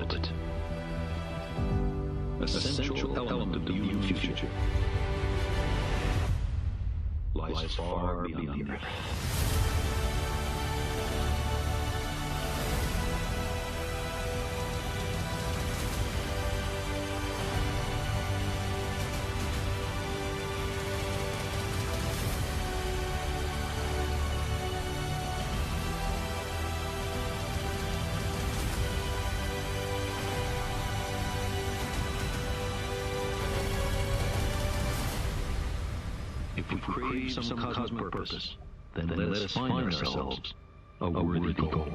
orbit. Essential element of the viewed future lies far beyond Earth. If we crave some cosmic purpose, then let us find ourselves a worthy goal.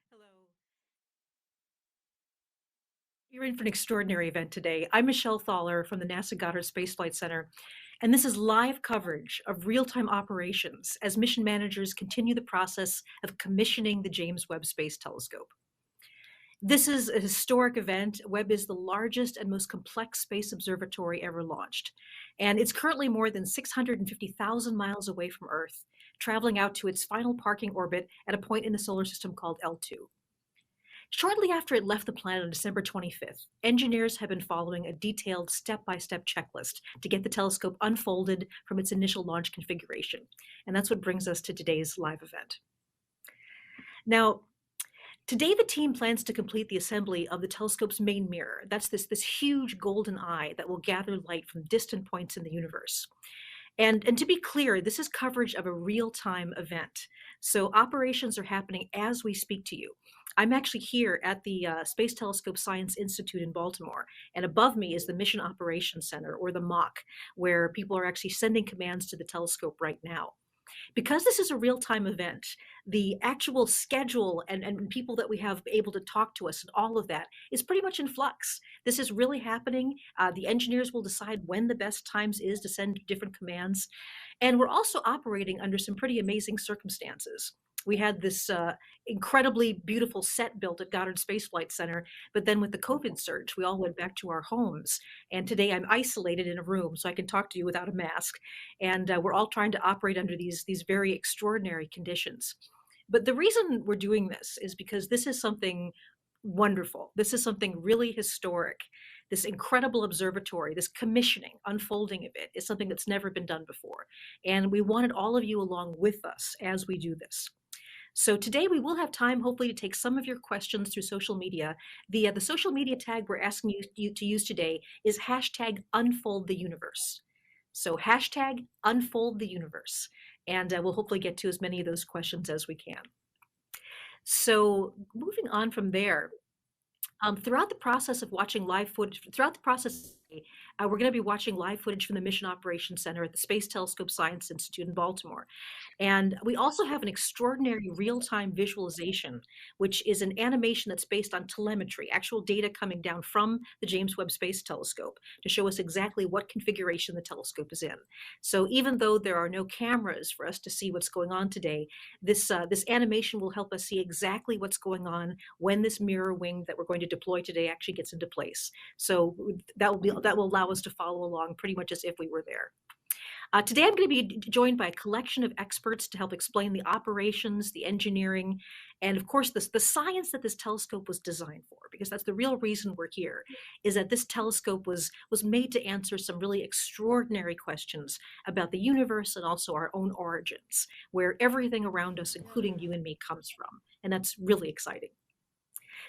Hello. You're in for an extraordinary event today. I'm Michelle Thaler from the NASA Goddard Space Flight Center, and this is live coverage of real-time operations as mission managers continue the process of commissioning the James Webb Space Telescope. This is a historic event. Webb is the largest and most complex space observatory ever launched, and it's currently more than 650,000 miles away from Earth, traveling out to its final parking orbit at a point in the solar system called L2. Shortly after it left the planet on December 25th, engineers have been following a detailed step-by-step checklist to get the telescope unfolded from its initial launch configuration. And that's what brings us to today's live event. Now, today the team plans to complete the assembly of the telescope's main mirror. That's this huge golden eye that will gather light from distant points in the universe. And to be clear, this is coverage of a real-time event. So operations are happening as we speak to you. I'm actually here at the Space Telescope Science Institute in Baltimore, and above me is the Mission Operations Center, or the MOC, where people are actually sending commands to the telescope right now. Because this is a real-time event, the actual schedule and people that we have able to talk to us and all of that is pretty much in flux. This is really happening. The engineers will decide when the best times is to send different commands. And we're also operating under some pretty amazing circumstances. We had this incredibly beautiful set built at Goddard Space Flight Center, but then with the COVID surge, we all went back to our homes. And today I'm isolated in a room so I can talk to you without a mask. And we're all trying to operate under these very extraordinary conditions. But the reason we're doing this is because this is something wonderful. This is something really historic. This incredible observatory, this commissioning, unfolding of it is something that's never been done before. And we wanted all of you along with us as we do this. So today we will have time, hopefully, to take some of your questions through social media. The social media tag we're asking you to use today is #UnfoldTheUniverse. So #UnfoldTheUniverse. And we'll hopefully get to as many of those questions as we can. So moving on from there, throughout the process of watching live footage, we're going to be watching live footage from the Mission Operations Center at the Space Telescope Science Institute in Baltimore. And we also have an extraordinary real-time visualization, which is an animation that's based on telemetry, actual data coming down from the James Webb Space Telescope to show us exactly what configuration the telescope is in. So even though there are no cameras for us to see what's going on today, this animation will help us see exactly what's going on when this mirror wing that we're going to deploy today actually gets into place. So that will allow us to follow along pretty much as if we were there. Today I'm going to be joined by a collection of experts to help explain the operations, the engineering, and of course the science that this telescope was designed for, because that's the real reason we're here, is that this telescope was made to answer some really extraordinary questions about the universe and also our own origins, where everything around us, including you and me, comes from. And that's really exciting.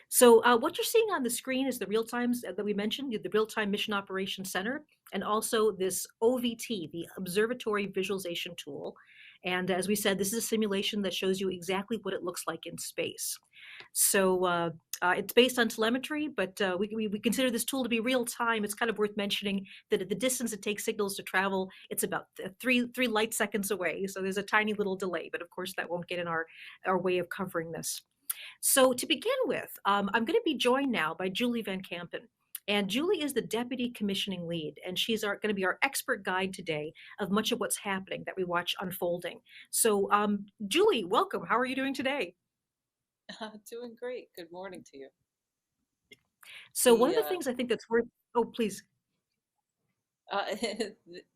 So what you're seeing on the screen is the real-time that we mentioned, the Real-Time Mission Operations Center, and also this OVT, the Observatory Visualization Tool. And as we said, this is a simulation that shows you exactly what it looks like in space. So it's based on telemetry, but we consider this tool to be real-time. It's kind of worth mentioning that at the distance it takes signals to travel, it's about three light seconds away. So there's a tiny little delay, but of course that won't get in our way of covering this. So to begin with, I'm going to be joined now by Julie Van Kampen. And Julie is the Deputy Commissioning Lead, and she's going to be our expert guide today of much of what's happening that we watch unfolding. So Julie, welcome. How are you doing today? Doing great. Good morning to you. So one of The the things I think that's worth, oh, please. uh,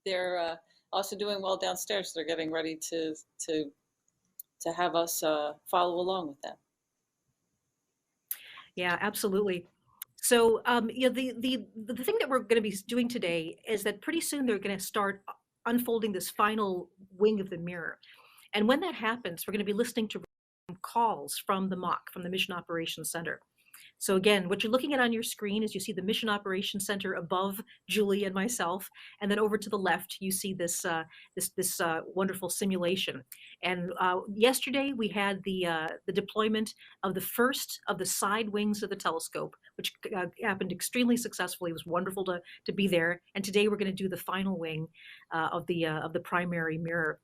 they're also doing well downstairs. They're getting ready to have us follow along with them. Yeah, absolutely. So, the thing that we're going to be doing today is that pretty soon they're going to start unfolding this final wing of the mirror. And when that happens, we're going to be listening to calls from the MOC, from the Mission Operations Center. So again, what you're looking at on your screen is you see the Mission Operations Center above Julie and myself, and then over to the left you see this wonderful simulation. And yesterday we had the deployment of the first of the side wings of the telescope, which happened extremely successfully. It was wonderful to be there. And today we're going to do the final wing of the primary mirror.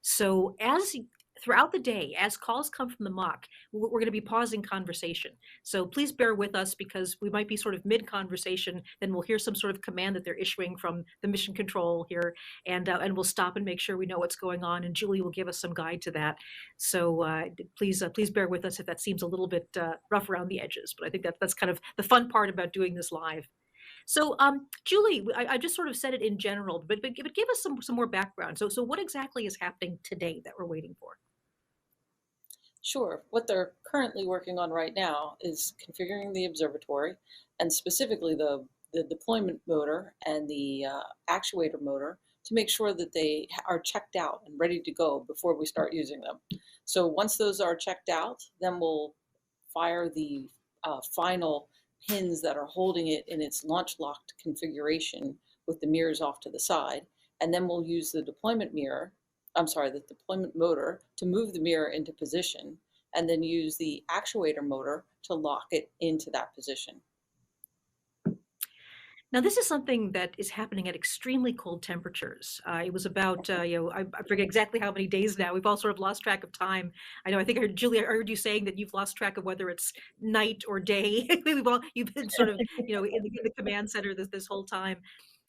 So as throughout the day, as calls come from the MOC, we're going to be pausing conversation. So please bear with us because we might be sort of mid-conversation, then we'll hear some sort of command that they're issuing from the mission control here, and we'll stop and make sure we know what's going on, and Julie will give us some guide to that. So please bear with us if that seems a little bit rough around the edges, but I think that's kind of the fun part about doing this live. So, Julie, I just sort of said it in general, but give us some more background. So what exactly is happening today that we're waiting for? Sure. What they're currently working on right now is configuring the observatory, and specifically the deployment motor and the actuator motor, to make sure that they are checked out and ready to go before we start using them. So once those are checked out, then we'll fire the final pins that are holding it in its launch locked configuration with the mirrors off to the side. And then we'll use the deployment the deployment motor to move the mirror into position, and then use the actuator motor to lock it into that position. Now, this is something that is happening at extremely cold temperatures. It was about, I forget exactly how many days now. We've all sort of lost track of time. I know, I think I heard, Julie, I heard you saying that you've lost track of whether it's night or day. You've been sort of, in the command center this whole time.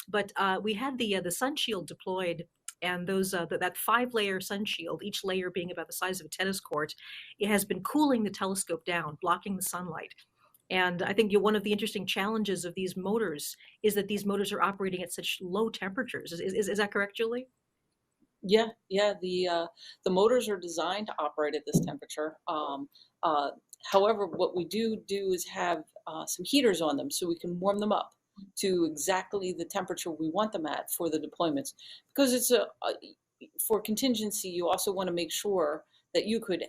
But we had the sun shield deployed, and that 5-layer sun shield, each layer being about the size of a tennis court, it has been cooling the telescope down, blocking the sunlight. And I think one of the interesting challenges of these motors is that these motors are operating at such low temperatures. Is that correct, Julie? Yeah. The motors are designed to operate at this temperature. However, what we do is have some heaters on them so we can warm them up to exactly the temperature we want them at for the deployments. Because it's for contingency, you also want to make sure that you could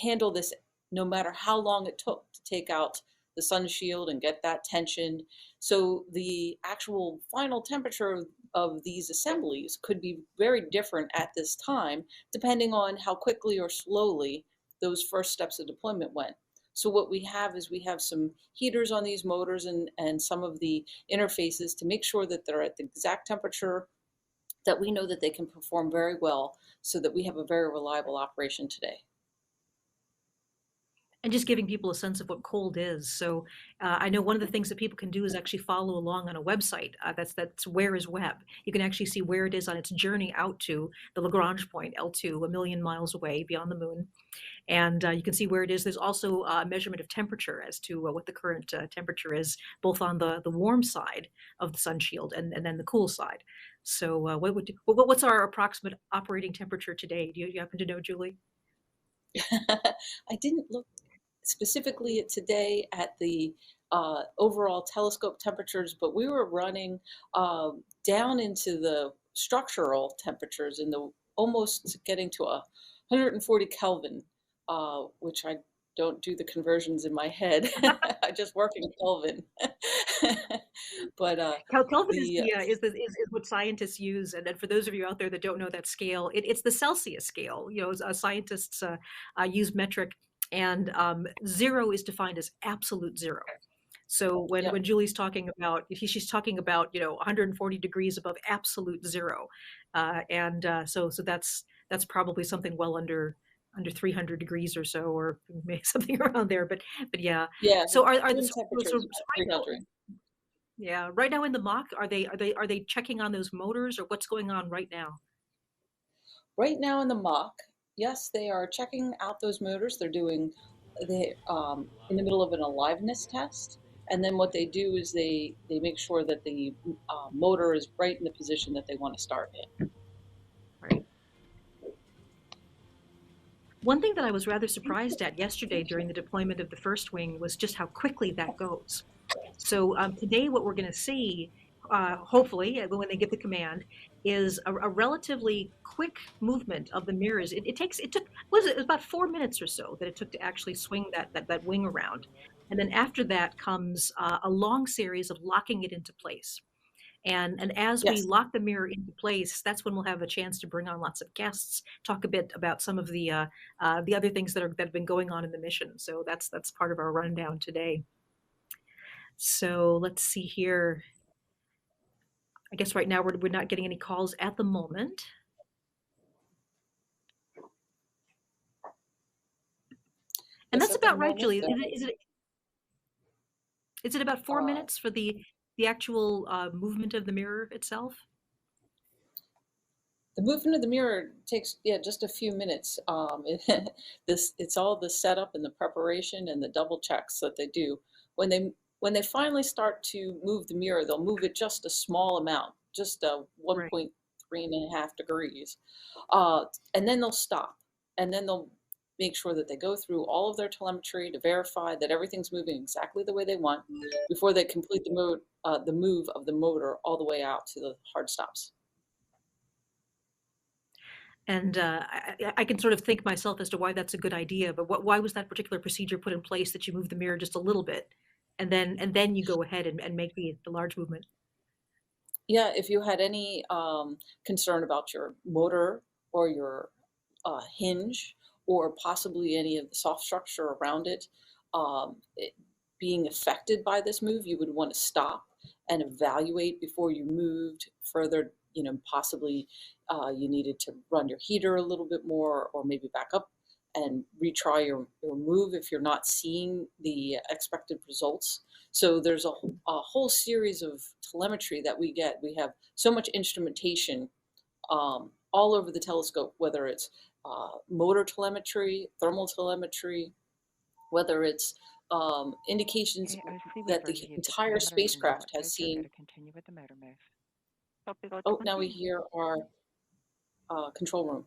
handle this no matter how long it took to take out the sun shield and get that tensioned. So the actual final temperature of these assemblies could be very different at this time, depending on how quickly or slowly those first steps of deployment went. So what we have is we have some heaters on these motors and some of the interfaces to make sure that they're at the exact temperature that we know that they can perform very well, so that we have a very reliable operation today. And just giving people a sense of what cold is. So I know one of the things that people can do is actually follow along on a website. That's Where is Webb. You can actually see where it is on its journey out to the Lagrange point, L2, a million miles away beyond the moon. And you can see where it is. There's also a measurement of temperature as to what the current temperature is, both on the warm side of the sun shield and then the cool side. So what's our approximate operating temperature today? Do you happen to know, Julie? I didn't look specifically today at the overall telescope temperatures, but we were running down into the structural temperatures in the almost getting to 140 Kelvin, which I don't do the conversions in my head. I just work in Kelvin. But Kelvin is what scientists use, and then for those of you out there that don't know that scale, it's the Celsius scale. Scientists use metric, and 0 is defined as absolute zero. So when Julie's talking about, she's talking about 140 degrees above absolute zero, so that's probably something well under 300 degrees or so, or maybe something around there. But yeah. So are the temperatures right now, yeah, right now in the MOC, are they checking on those motors, or what's going on right now? Right now in the MOC, yes, they are checking out those motors. They're in the middle of an aliveness test. And then what they do is they make sure that the motor is right in the position that they want to start in. Right. One thing that I was rather surprised at yesterday during the deployment of the first wing was just how quickly that goes. So today what we're going to see, hopefully, when they get the command, is a relatively quick movement of the mirrors. It was about 4 minutes or so that it took to actually swing that wing around. And then after that comes a long series of locking it into place. And as we Yes. lock the mirror into place, that's when we'll have a chance to bring on lots of guests, talk a bit about some of the other things that have been going on in the mission. So that's part of our rundown today. So let's see here. I guess right now we're not getting any calls at the moment. And Yes, that's at the about right, moment, Julie. Is it about 4 minutes for the actual movement of the mirror itself? The movement of the mirror takes, just a few minutes. It's all the setup and the preparation and the double checks that they do. When they finally start to move the mirror, they'll move it just a small amount, just 1.3 degrees, and then they'll stop, and then they'll make sure that they go through all of their telemetry to verify that everything's moving exactly the way they want before they complete the move of the motor all the way out to the hard stops. And I can sort of think myself as to why that's a good idea, but why was that particular procedure put in place, that you move the mirror just a little bit and then you go ahead and make the large movement? Yeah, if you had any concern about your motor or your hinge or possibly any of the soft structure around it, being affected by this move, you would want to stop and evaluate before you moved further. Possibly you needed to run your heater a little bit more, or maybe back up and retry your move if you're not seeing the expected results. So there's a whole series of telemetry that we get. We have so much instrumentation all over the telescope, whether it's motor telemetry, thermal telemetry, whether it's indications that the entire spacecraft has seen. Oh, now we hear our control room.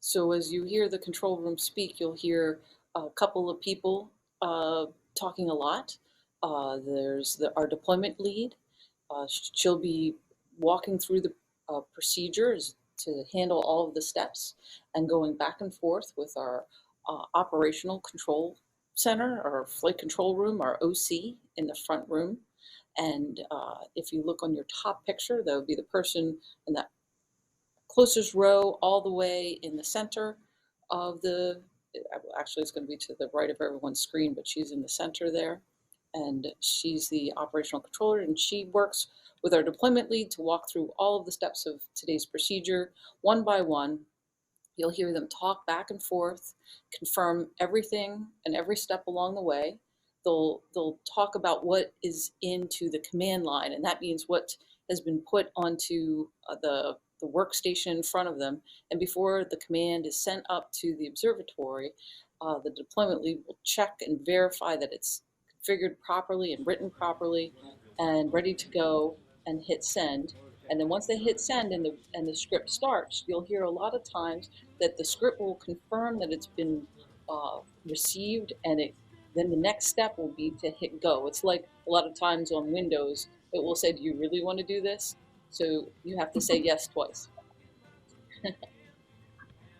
So as you hear the control room speak, you'll hear a couple of people talking a lot. There's our deployment lead. She'll be walking through the procedures to handle all of the steps and going back and forth with our operational control center, our flight control room, our OC in the front room. And if you look on your top picture, that would be the person in that closest row all the way in the center of actually it's going to be to the right of everyone's screen, but she's in the center there. And she's the operational controller, and she works with our deployment lead to walk through all of the steps of today's procedure, one by one. You'll hear them talk back and forth, confirm everything and every step along the way. They'll talk about what is into the command line, and that means what has been put onto the workstation in front of them. And before the command is sent up to the observatory, the deployment lead will check and verify that it's configured properly and written properly and ready to go, and hit send. And then once they hit send and the script starts, you'll hear a lot of times that the script will confirm that it's been received, and then the next step will be to hit go. It's like a lot of times on Windows, it will say, do you really want to do this? So you have to say yes twice.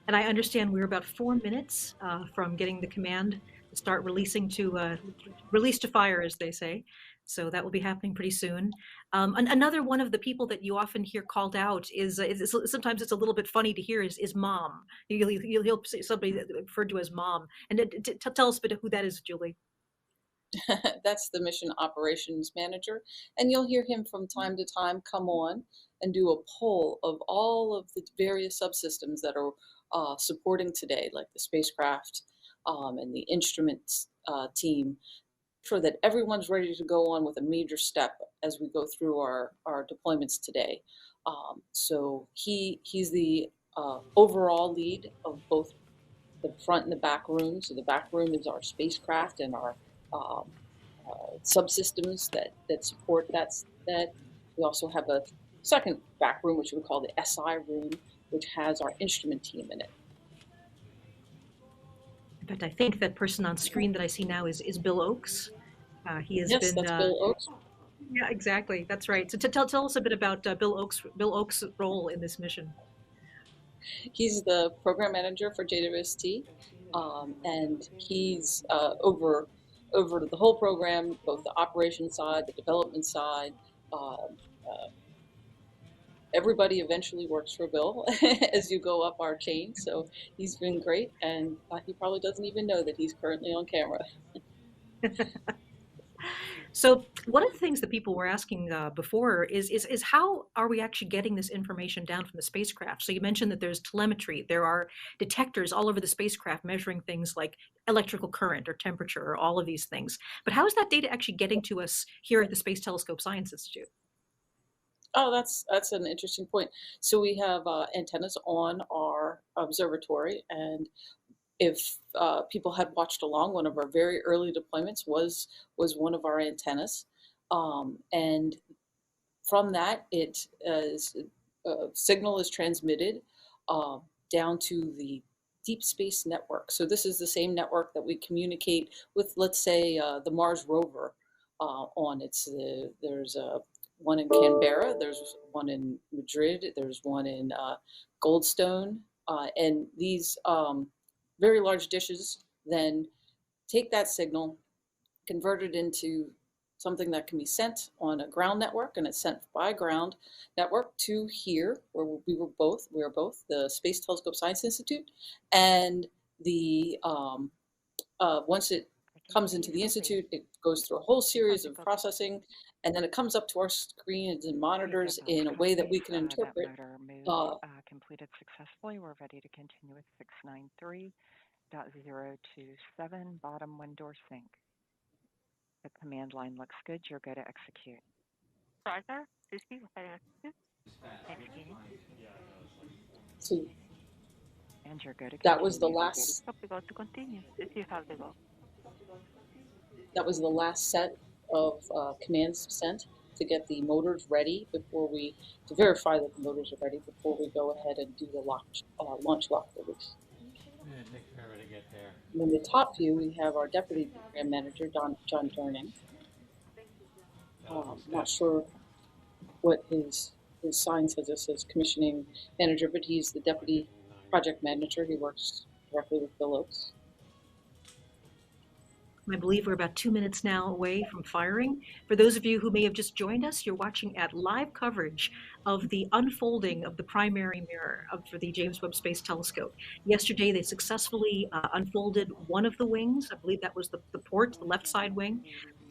And I understand we're about 4 minutes from getting the command to start release to fire, as they say. So that will be happening pretty soon. Another one of the people that you often hear called out is sometimes it's a little bit funny to hear is Mom. He'll say somebody referred to as Mom. And tell us a bit who that is, Julie. That's the mission operations manager. And you'll hear him from time to time come on and do a poll of all of the various subsystems that are supporting today, like the spacecraft and the instruments team, sure that everyone's ready to go on with a major step as we go through our deployments today. So he's the overall lead of both the front and the back room. So the back room is our spacecraft and our um, subsystems that support that. We also have a second back room, which we call the SI room, which has our instrument team in it. In fact, I think that person on screen that I see now is Bill Oakes. He has Yes, been. that's Bill Oakes. Yeah, exactly. That's right. So tell us a bit about Bill Oakes' role in this mission. He's the program manager for JWST, and he's over the whole program, both the operation side, the development side. Everybody eventually works for Bill as you go up our chain. So he's been great, and he probably doesn't even know that he's currently on camera. So one of the things that people were asking before is how are we actually getting this information down from the spacecraft? So you mentioned that there's telemetry. There are detectors all over the spacecraft measuring things like electrical current or temperature or all of these things. But how is that data actually getting to us here at the Space Telescope Science Institute? Oh, that's an interesting point. So we have antennas on our observatory, and if people had watched along, one of our very early deployments was one of our antennas, and from that, signal is transmitted uh, down to the deep space network. So this is the same network that we communicate with, let's say, the Mars rover on. There's one in Canberra, there's one in Madrid, there's one in Goldstone, and these very large dishes then take that signal, convert it into something that can be sent on a ground network, and it's sent by ground network to here, where we were both the Space Telescope Science Institute, and the once it comes into the institute, it goes through a whole series of processing, and then it comes up to our screens and monitors in a way that we can interpret. Completed successfully. We're ready to continue with 693.027, bottom one door sync. The command line looks good. You're good to execute. Roger. Susie, with that executing. So and you're good to that was the continue. last. Copy, go to continue. Susie, you have the go. That was the last set of commands sent to get the motors ready to verify that the motors are ready before we go ahead and do the launch lock release. Yeah, it takes forever to get there. And in the top view, we have our deputy program manager, John Durning. Not sure what his sign says. It says commissioning manager, but he's the deputy project manager. He works directly with Bill Oakes. I believe we're about 2 minutes now away from firing. For those of you who may have just joined us, you're watching at live coverage of the unfolding of the primary mirror for the James Webb Space Telescope. Yesterday, they successfully unfolded one of the wings. I believe that was the port, the left side wing.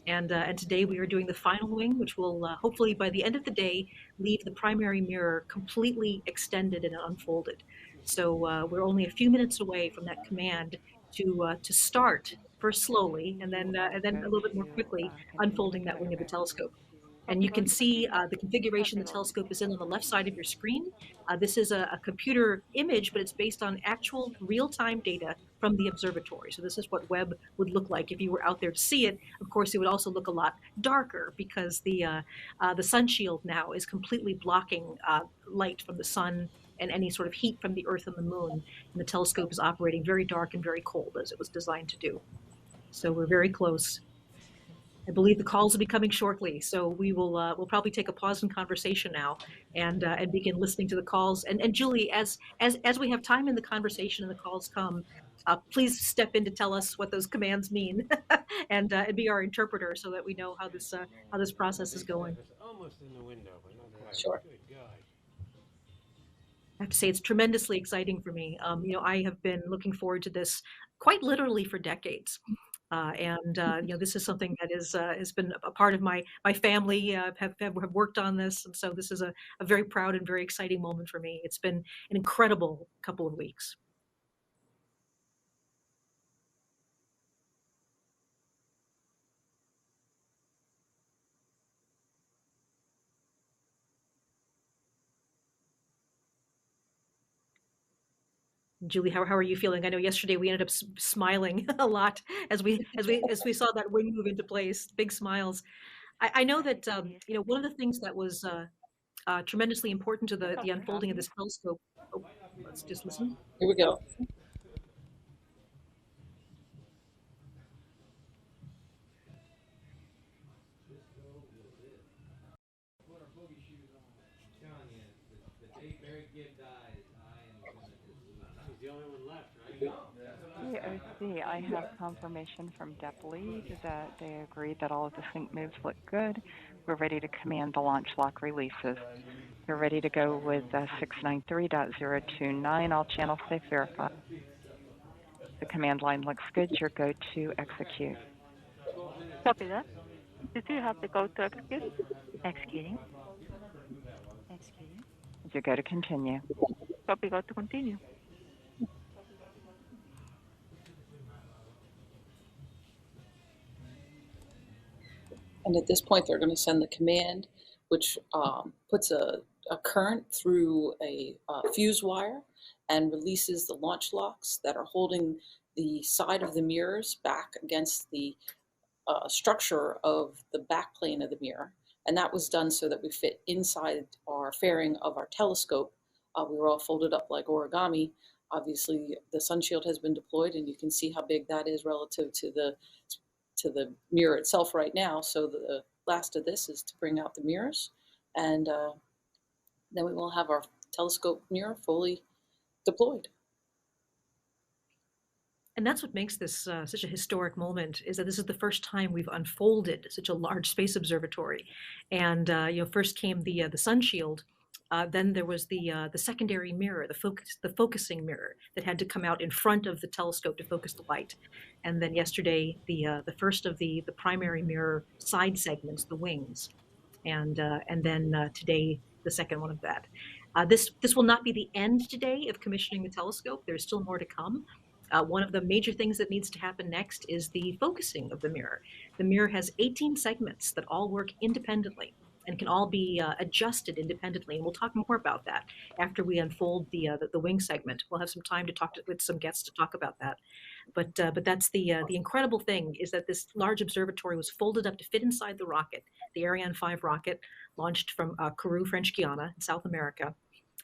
And today we are doing the final wing, which will hopefully by the end of the day leave the primary mirror completely extended and unfolded. So we're only a few minutes away from that command to start, first slowly and then a little bit more quickly, unfolding that wing of the telescope. And you can see the configuration the telescope is in on the left side of your screen. This is a computer image, but it's based on actual real-time data from the observatory. So this is what Webb would look like if you were out there to see it. Of course, it would also look a lot darker because the sun shield now is completely blocking light from the sun and any sort of heat from the Earth and the Moon. And the telescope is operating very dark and very cold, as it was designed to do. So we're very close. I believe the calls will be coming shortly, so we'll probably take a pause in conversation now and begin listening to the calls. And Julie, as we have time in the conversation and the calls come, please step in to tell us what those commands mean and be our interpreter so that we know how this process is going. Almost in the window, but not quite. Sure. Good God. I have to say it's tremendously exciting for me. I have been looking forward to this quite literally for decades. This is something that has been a part of my family, have worked on this. And so this is a very proud and very exciting moment for me. It's been an incredible couple of weeks. Julie, how are you feeling? I know yesterday we ended up smiling a lot as we saw that wing move into place. Big smiles. I know that one of the things that was tremendously important to the unfolding of this telescope. Oh, let's just listen. Here we go. He's the only one left, right? COC, I have confirmation from Dep Lead that they agreed that all of the sync moves look good. We're ready to command the launch lock releases. We're ready to go with 693.029. All channels safe verified. The command line looks good. Your go to execute. Copy that. Did you have to go to execute? Executing. Executing. Your go to continue. Copy, go to continue. And at this point, they're going to send the command, which puts a current through a fuse wire and releases the launch locks that are holding the side of the mirrors back against the structure of the back plane of the mirror. And that was done so that we fit inside our fairing of our telescope. We were all folded up like origami. Obviously, the sun shield has been deployed, and you can see how big that is relative to the mirror itself right now. So the last of this is to bring out the mirrors, and then we will have our telescope mirror fully deployed. And that's what makes this such a historic moment, is that this is the first time we've unfolded such a large space observatory. And first came the sun shield, then there was the secondary mirror, the focusing mirror that had to come out in front of the telescope to focus the light. And then yesterday, the first of the primary mirror side segments, the wings, and then today the second one of that. This will not be the end today of commissioning the telescope. There's still more to come. One of the major things that needs to happen next is the focusing of the mirror. The mirror has 18 segments that all work independently and can all be adjusted independently. And we'll talk more about that after we unfold the wing segment. We'll have some time to talk with some guests to talk about that. But that's the incredible thing, is that this large observatory was folded up to fit inside the rocket, the Ariane 5 rocket, launched from Kourou, French Guiana, in South America.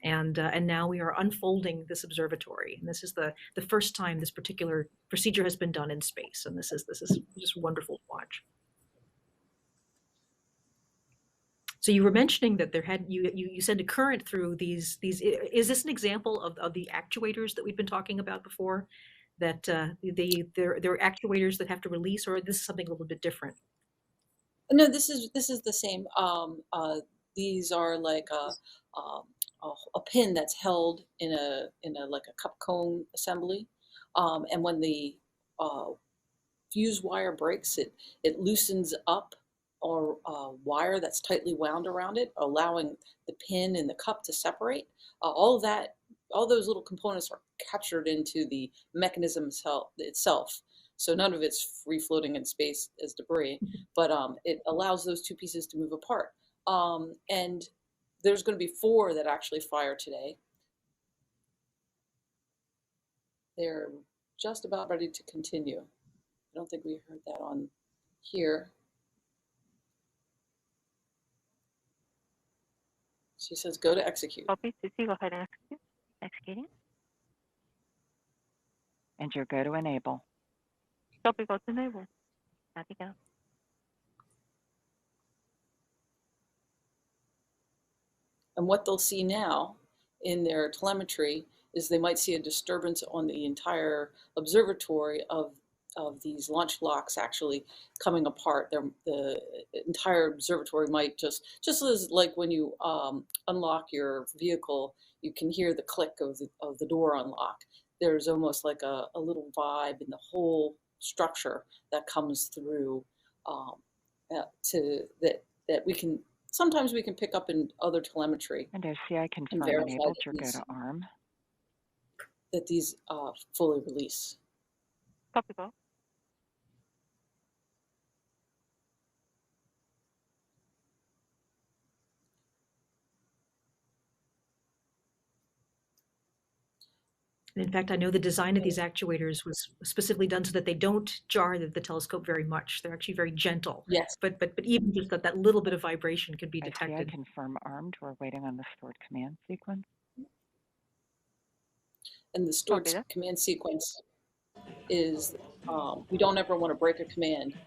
And now we are unfolding this observatory, and this is the first time this particular procedure has been done in space, and this is just wonderful to watch. So you were mentioning that you send a current through these. Is this an example of the actuators that we've been talking about before? That they're actuators that have to release, or this is something a little bit different? No, this is the same. These are like a pin that's held in a like a cup cone assembly, and when the fuse wire breaks, it loosens up or wire that's tightly wound around it, allowing the pin and the cup to separate. All those little components are captured into the mechanism itself. So none of it's free floating in space as debris, but it allows those two pieces to move apart. And there's going to be 4 that actually fire today. They're just about ready to continue. I don't think we heard that on here. She says, go to execute. Copy, CC, go ahead and execute. Executing. And your go to enable. Copy, go to enable. Copy, go. And what they'll see now in their telemetry is they might see a disturbance on the entire observatory of these launch locks actually coming apart. The entire observatory might just as like when you unlock your vehicle, you can hear the click of the door unlock. There's almost like a little vibe in the whole structure that comes through that we can. Sometimes we can pick up in other telemetry. And OCI confirm enabled, your go to arm. That these fully release. Copy, go. And in fact, I know the design of these actuators was specifically done so that they don't jar the telescope very much. They're actually very gentle. Yes. But even just that little bit of vibration could be I detected. confirm armed. We're waiting on the stored command sequence. And the stored command sequence is we don't ever want to break a command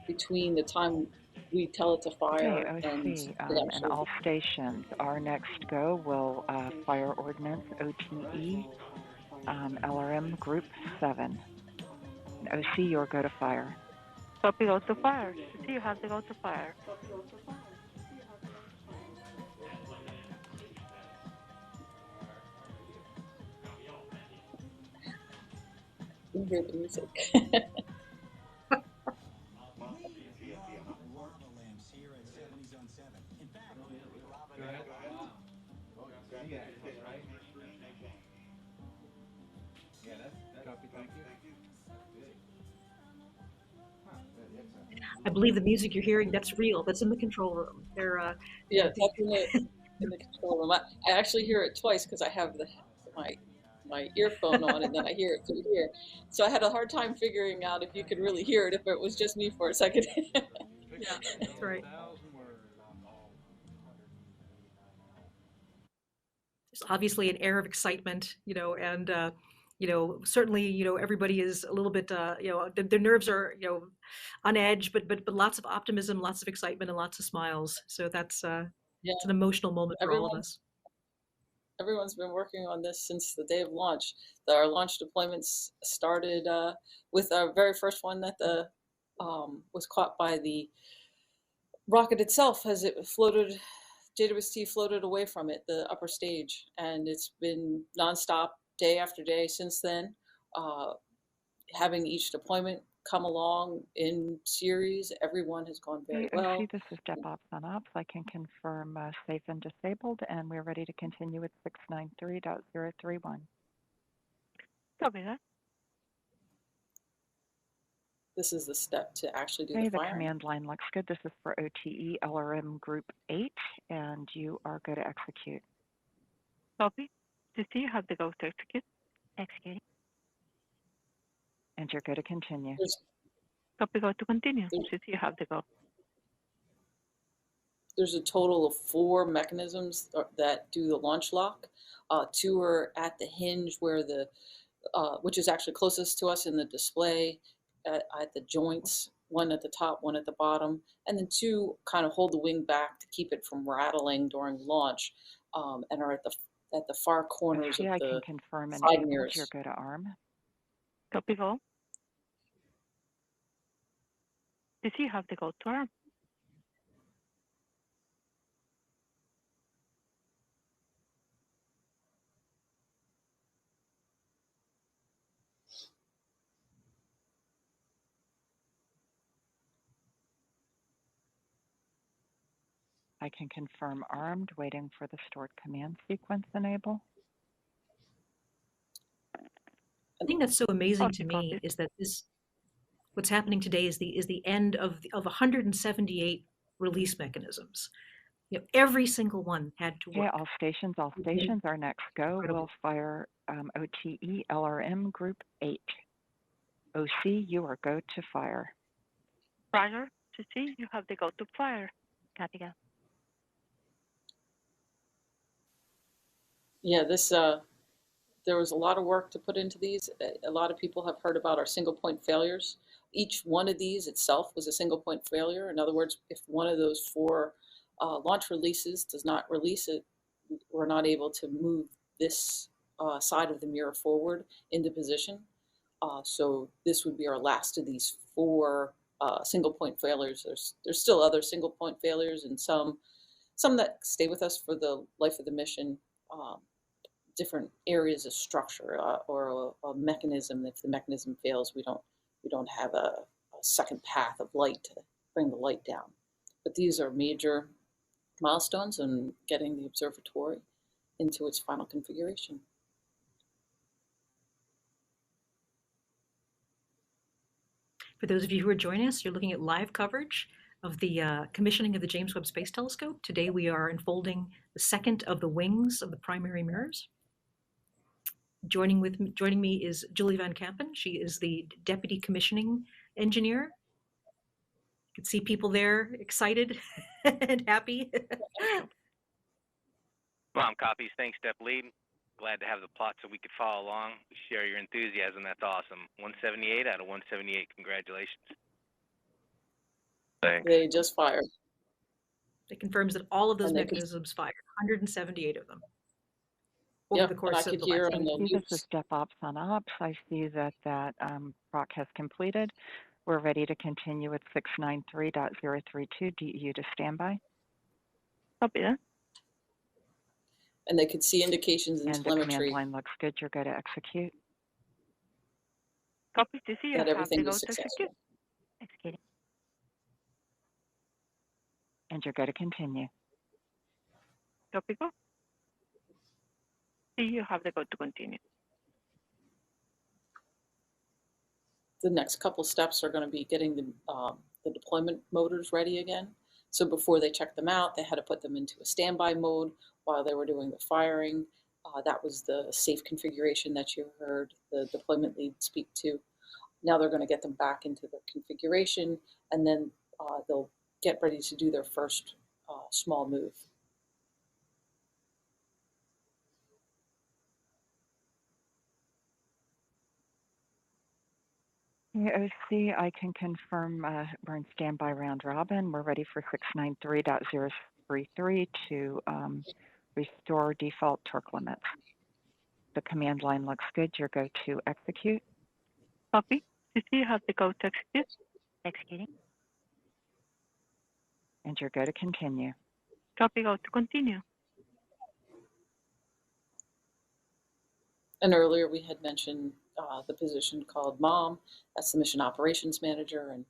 between the time we tell it to fire and all stations. Our next go will fire ordnance OTE LRM Group 7. And OC, your go to fire. Copy, go to fire. See, you have to go to fire. You hear the music. I believe the music you're hearing, that's real. That's in the control room. They're yeah, that's in the control room. I actually hear it twice because I have my earphone on and then I hear it through here. So I had a hard time figuring out if you could really hear it, if it was just me for a second. Yeah, that's right. There's obviously an air of excitement, and certainly, everybody is a little bit, their nerves are, on edge, but lots of optimism, lots of excitement, and lots of smiles. So that's it's an emotional moment for all of us. Everyone's been working on this since the day of launch. Our launch deployments started with our very first one that was caught by the rocket itself as it floated. JWST floated away from it, the upper stage, and it's been nonstop day after day since then, having each deployment come along in series. Everyone has gone very well. This is DepOps on Ops. I can confirm safe and disabled, and we're ready to continue with 693.031. Copy that. This is the step to actually do the firing. The command line looks good. This is for OTE LRM Group 8, and you are go to execute. Copy. To see, you have to go to execute. Executing. And you're go to continue. Copy, go to continue. To see, you have to go. There's a total of 4 mechanisms that do the launch lock. 2 are at the hinge where which is actually closest to us in the display, at the joints, 1 at the top, 1 at the bottom, and then 2 kind of hold the wing back to keep it from rattling during launch, and are at the far corners of the can confirm side mirrors. Your go to arm. Copy, go. To see, you have to go to arm. I can confirm armed, waiting for the stored command sequence enable. The thing that's so amazing to me is that what's happening today is the end of 178 release mechanisms. Every single one had to work. Yeah, all stations. Our next go will fire OTE LRM Group 8. OC, you are go to fire. Roger. To see, you have to go to fire. Copy, go. Yeah, there was a lot of work to put into these. A lot of people have heard about our single point failures. Each one of these itself was a single point failure. In other words, if one of those 4 launch releases does not release it, we're not able to move this side of the mirror forward into position. So this would be our last of these 4 single point failures. There's still other single point failures and some that stay with us for the life of the mission. Different areas of structure or a mechanism. If the mechanism fails, we don't have a second path of light to bring the light down. But these are major milestones in getting the observatory into its final configuration. For those of you who are joining us, you're looking at live coverage of the commissioning of the James Webb Space Telescope. Today we are unfolding the second of the wings of the primary mirrors. Joining me is Julie Van Kampen. She is the deputy commissioning engineer. You can see people there excited and happy. Mom copies. Thanks, Step Lead. Glad to have the plot so we could follow along. We share your enthusiasm. That's awesome. 178 out of 178. Congratulations. Thanks. They just fired. It confirms that all of those And they mechanisms fired, 178 of them over Yep, the and I course of could the hear last on I the see this is news. DevOps on Ops. I see that proc has completed. We're ready to continue with 693.032 DEU to standby. Copy that. And they could see indications in And the command telemetry line looks good. You're good to execute. Copy to see you that have everything to go was to successful. execute. Executing. And you're good to continue. Copy go. See you have to go to continue. The next couple steps are going to be getting the deployment motors ready again. So before they checked them out, they had to put them into a standby mode while they were doing the firing. That was the safe configuration that you heard the deployment lead speak to. Now they're going to get them back into their configuration, and then they'll get ready to do their first small move. OC, I can confirm we're in standby round robin. We're ready for 693.033 to restore default torque limits. The command line looks good. You're go to execute. Copy to see you have to go to execute. Executing. And you're go to continue. Copy go to continue. And earlier we had mentioned the position called MOM. That's the Mission Operations Manager. And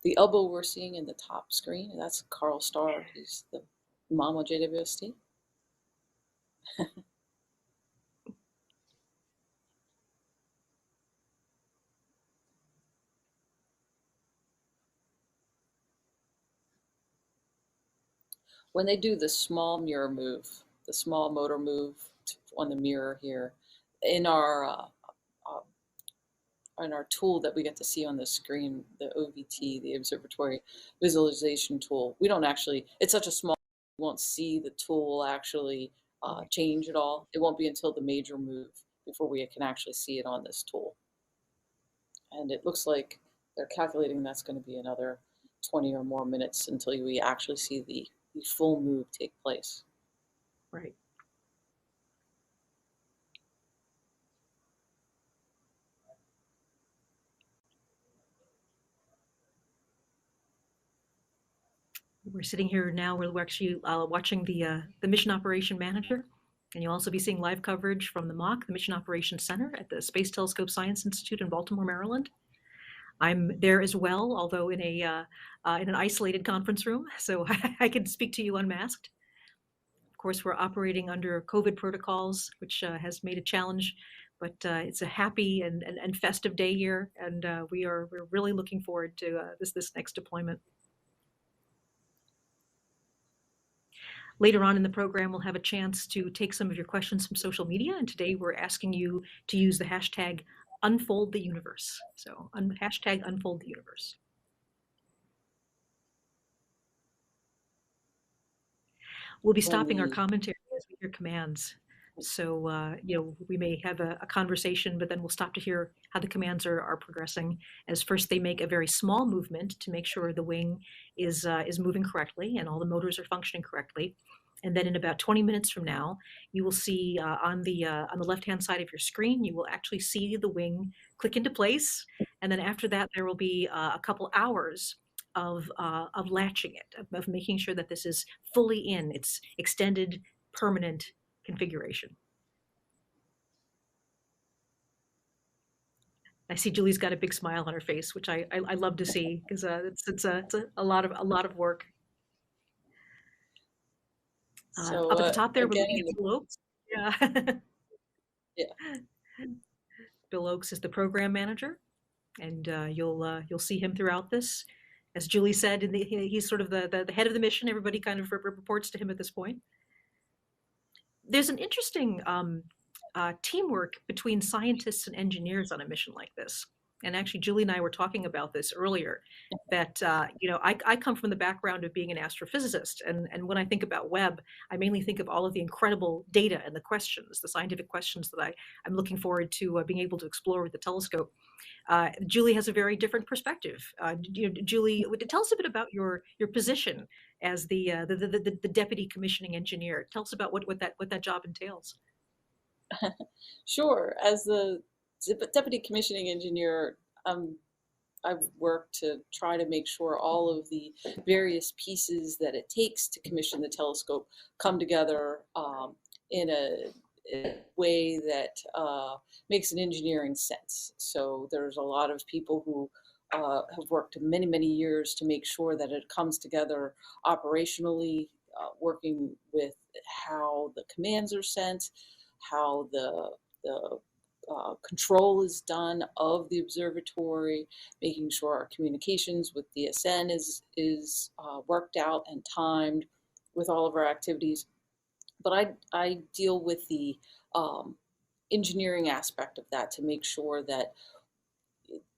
the elbow we're seeing in the top screen, that's Carl Starr. He's the MOM of JWST. When they do the small mirror move, the small motor move on the mirror here, in our tool that we get to see on the screen, the OVT, the Observatory Visualization Tool, we don't actually, it's such a small, you won't see the tool actually change at all. It won't be until the major move before we can actually see it on this tool. And it looks like they're calculating that's going to be another 20 or more minutes until we actually see the full move take place. Right. We're sitting here now. We're actually watching the Mission Operation Manager, and you'll also be seeing live coverage from the MOC, the Mission Operations Center at the Space Telescope Science Institute in Baltimore, Maryland. I'm there as well, although in an isolated conference room, so I can speak to you unmasked. Of course, we're operating under COVID protocols, which has made a challenge, but it's a happy and festive day here, and we're really looking forward to this next deployment. Later on in the program, we'll have a chance to take some of your questions from social media, and today we're asking you to use the hashtag #UnfoldTheUniverse. So hashtag #UnfoldTheUniverse. We'll be stopping our commentary as we hear commands. So, we may have a conversation, but then we'll stop to hear how the commands are progressing. As first, they make a very small movement to make sure the wing is moving correctly and all the motors are functioning correctly. And then in about 20 minutes from now, you will see on the left-hand side of your screen, you will actually see the wing click into place. And then after that, there will be a couple hours of latching it, of making sure that this is fully in its extended permanent configuration. I see Julie's got a big smile on her face, which I love to see, because it's a lot of work. So up at the top there, again, we're looking at Bill Oakes. Yeah. Yeah. Bill Oakes is the program manager, and you'll see him throughout this. As Julie said, he's sort of the head of the mission. Everybody kind of reports to him at this point. There's an interesting teamwork between scientists and engineers on a mission like this. And actually, Julie and I were talking about this earlier, that, I come from the background of being an astrophysicist. And when I think about Webb, I mainly think of all of the incredible data and the questions, the scientific questions that I'm looking forward to being able to explore with the telescope. Julie has a very different perspective. Julie, tell us a bit about your position as the deputy commissioning engineer. Tell us about what that job entails. Sure. As the deputy commissioning engineer, I've worked to try to make sure all of the various pieces that it takes to commission the telescope come together in a way that makes an engineering sense. So there's a lot of people who have worked many, many years to make sure that it comes together operationally, working with how the commands are sent, how the control is done of the observatory, making sure our communications with DSN is worked out and timed with all of our activities. But I deal with the engineering aspect of that to make sure that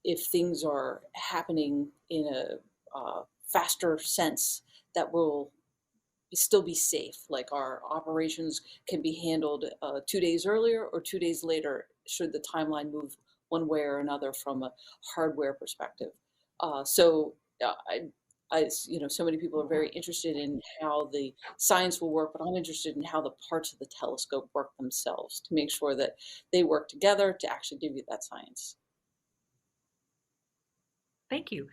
if things are happening in a faster sense, that will still be safe. Like our operations can be handled 2 days earlier or 2 days later, should the timeline move one way or another from a hardware perspective. So many people are very interested in how the science will work, but I'm interested in how the parts of the telescope work themselves to make sure that they work together to actually give you that science. Thank you.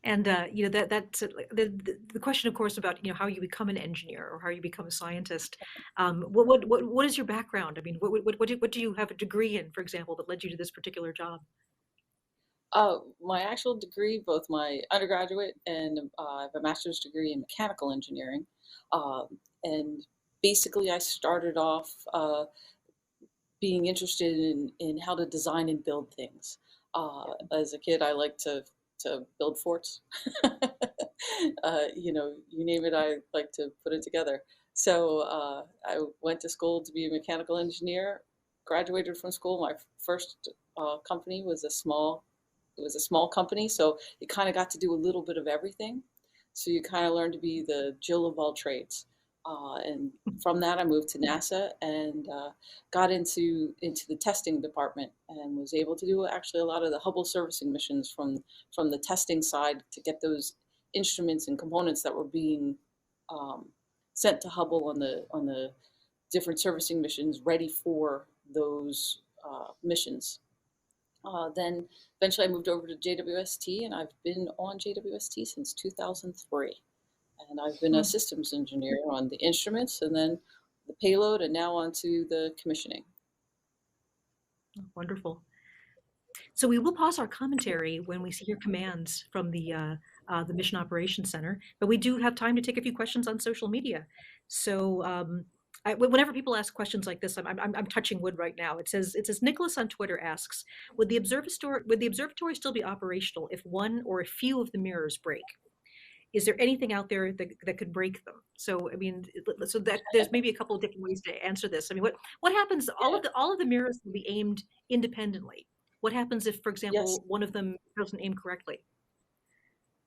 And that's the question, of course, about how you become an engineer or how you become a scientist. What is your background? I mean, what do you have a degree in, for example, that led you to this particular job? My actual degree, both my undergraduate and I have a master's degree in mechanical engineering, and basically I started off being interested in how to design and build things. As a kid, I liked to build forts. You name it, I like to put it together. So I went to school to be a mechanical engineer, graduated from school. My first company was a small company, so you kind of got to do a little bit of everything. So you kind of learned to be the Jill of all trades. And from that, I moved to NASA and got into the testing department and was able to do actually a lot of the Hubble servicing missions from the testing side to get those instruments and components that were being sent to Hubble on the different servicing missions ready for those missions. Then eventually I moved over to JWST, and I've been on JWST since 2003. And I've been a systems engineer on the instruments and then the payload and now onto the commissioning. Wonderful. So we will pause our commentary when we see your commands from the Mission Operations Center, but we do have time to take a few questions on social media. So whenever people ask questions like this, I'm touching wood right now. It says Nicholas on Twitter asks, would the observatory still be operational if one or a few of the mirrors break? Is there anything out there that could break them? So I mean, so that there's maybe a couple of different ways to answer this. I mean, what happens? All of the mirrors will be aimed independently. What happens if, for example, one of them doesn't aim correctly?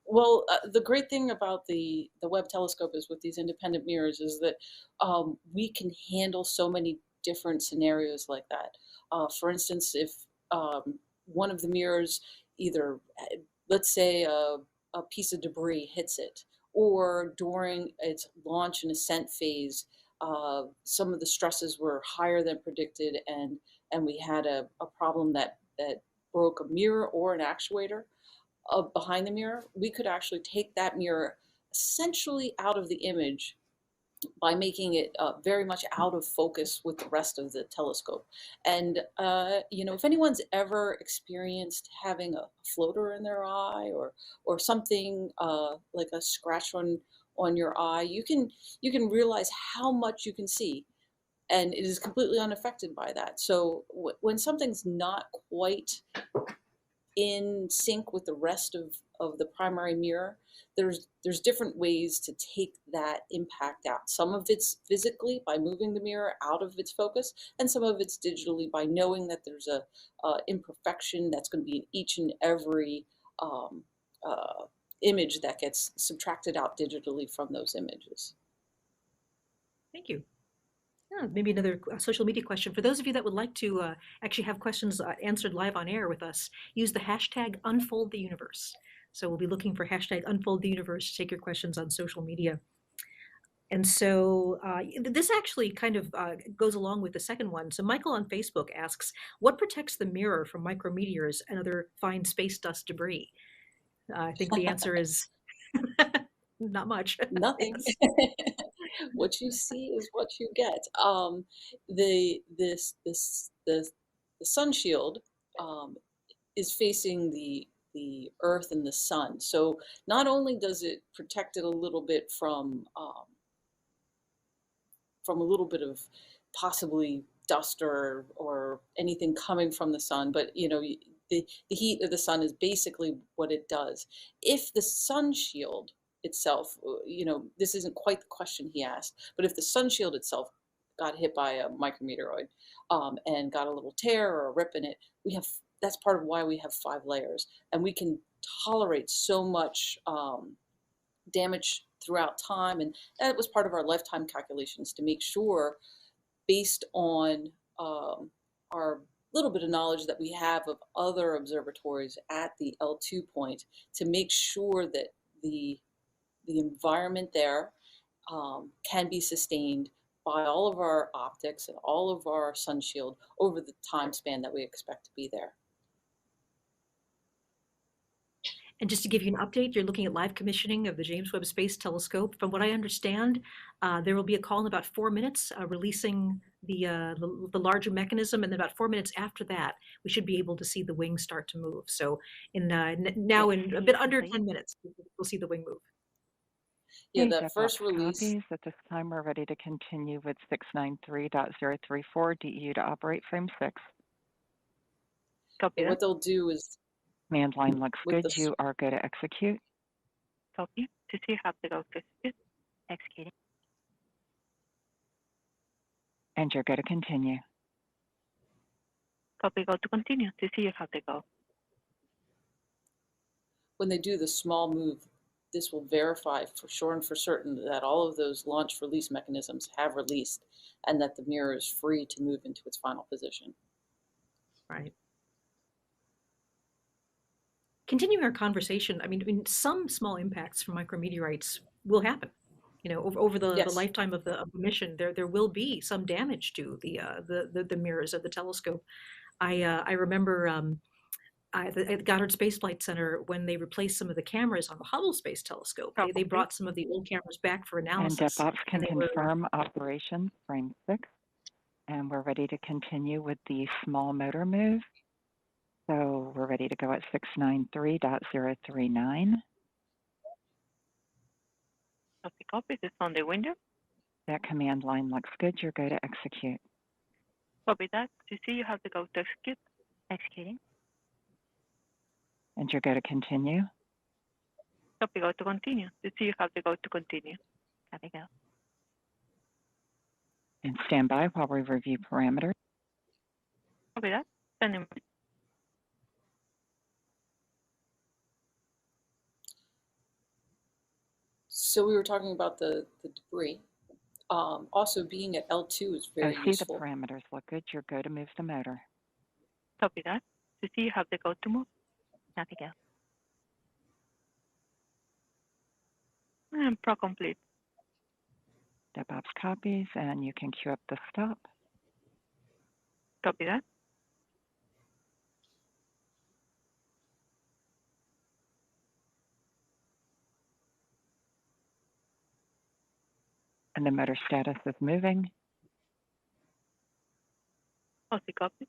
Well, the great thing about the Webb telescope is with these independent mirrors is that we can handle so many different scenarios like that. For instance, if one of the mirrors either, let's say, a piece of debris hits it, or during its launch and ascent phase, some of the stresses were higher than predicted, and we had a problem that broke a mirror or an actuator behind the mirror. We could actually take that mirror essentially out of the image by making it very much out of focus with the rest of the telescope. And if anyone's ever experienced having a floater in their eye or something like a scratch on your eye, you can realize how much you can see, and it is completely unaffected by that. So when something's not quite in sync with the rest of the primary mirror, there's different ways to take that impact out. Some of it's physically by moving the mirror out of its focus, and some of it's digitally by knowing that there's a imperfection that's going to be in each and every image that gets subtracted out digitally from those images. Thank you. Yeah, maybe another social media question. For those of you that would like to actually have questions answered live on air with us, use the hashtag #UnfoldTheUniverse. So we'll be looking for hashtag #UnfoldTheUniverse to take your questions on social media. And so this actually kind of goes along with the second one. So Michael on Facebook asks, what protects the mirror from micrometeors and other fine space dust debris? I think the answer is not much. Nothing. What you see is what you get. The sun shield is facing the Earth and the sun. So not only does it protect it a little bit from a little bit of possibly dust or anything coming from the sun, but you know, the heat of the sun is basically what it does. If the sun shield itself, you know, this isn't quite the question he asked, but if the sun shield itself got hit by a micrometeoroid and got a little tear or a rip in it, that's part of why we have 5 layers, and we can tolerate so much damage throughout time. And that was part of our lifetime calculations to make sure, based on our little bit of knowledge that we have of other observatories at the L2 point, to make sure that the environment there can be sustained by all of our optics and all of our sun shield over the time span that we expect to be there. And just to give you an update, you're looking at live commissioning of the James Webb Space Telescope. From what I understand, there will be a call in about 4 minutes, releasing the larger mechanism, and then about 4 minutes after that, we should be able to see the wing start to move. So in a bit under 10 minutes, we'll see the wing move. Yeah, that first release. Copies. At this time, we're ready to continue with 693.034 DEU to operate frame 6. Copy What that. they'll do is, Command line looks With good. the- You are go to execute. Copy. To see you have to go to execute. Executing. And you're go to continue. Copy, go to continue. To see you have to go. when they do the small move, this will verify for sure and for certain that all of those launch release mechanisms have released and that the mirror is free to move into its final position. Right. Continuing our conversation, I mean, some small impacts from micrometeorites will happen. You know, over the Yes. lifetime of the mission, there will be some damage to the mirrors of the telescope. I remember at the Goddard Space Flight Center, when they replaced some of the cameras on the Hubble Space Telescope, they brought some of the old cameras back for And analysis. DevOps can they were- confirm operation frame 6. And we're ready to continue with the small motor move. So we're ready to go at 693.039. Copy, copy. It's on the window. That command line looks good. You're go to execute. Copy that. To see you have to go to execute. Executing. And you're go to continue. Copy, go to continue. To see you have to go to continue. Copy, go. And stand by while we review parameters. Copy that. Sending. So we were talking about the debris. Also, being at L2 is very See useful. the parameters look good. You're go to move the motor. Copy that. To see you have to go to move. Copy, go. And pro complete. DevOps copies, and you can queue up the stop. Copy that. And the motor status is moving. Copy, copy.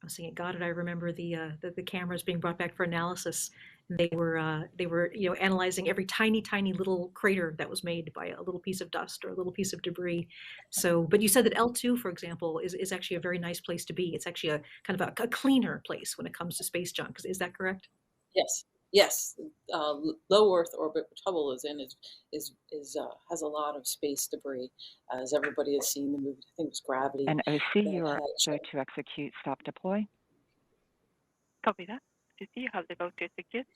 was thinking, God, did I remember the cameras being brought back for analysis. And they were analyzing every tiny little crater that was made by a little piece of dust or a little piece of debris. So, but you said that L2, for example, is actually a very nice place to be. It's actually a kind of a cleaner place when it comes to space junk. Is that correct? Yes. Yes, low Earth orbit, which Hubble is in, has a lot of space debris, as everybody has seen the movie. I think it was Gravity. And OC, you are go to execute stop deploy. Copy that. OC, you have the go to execute.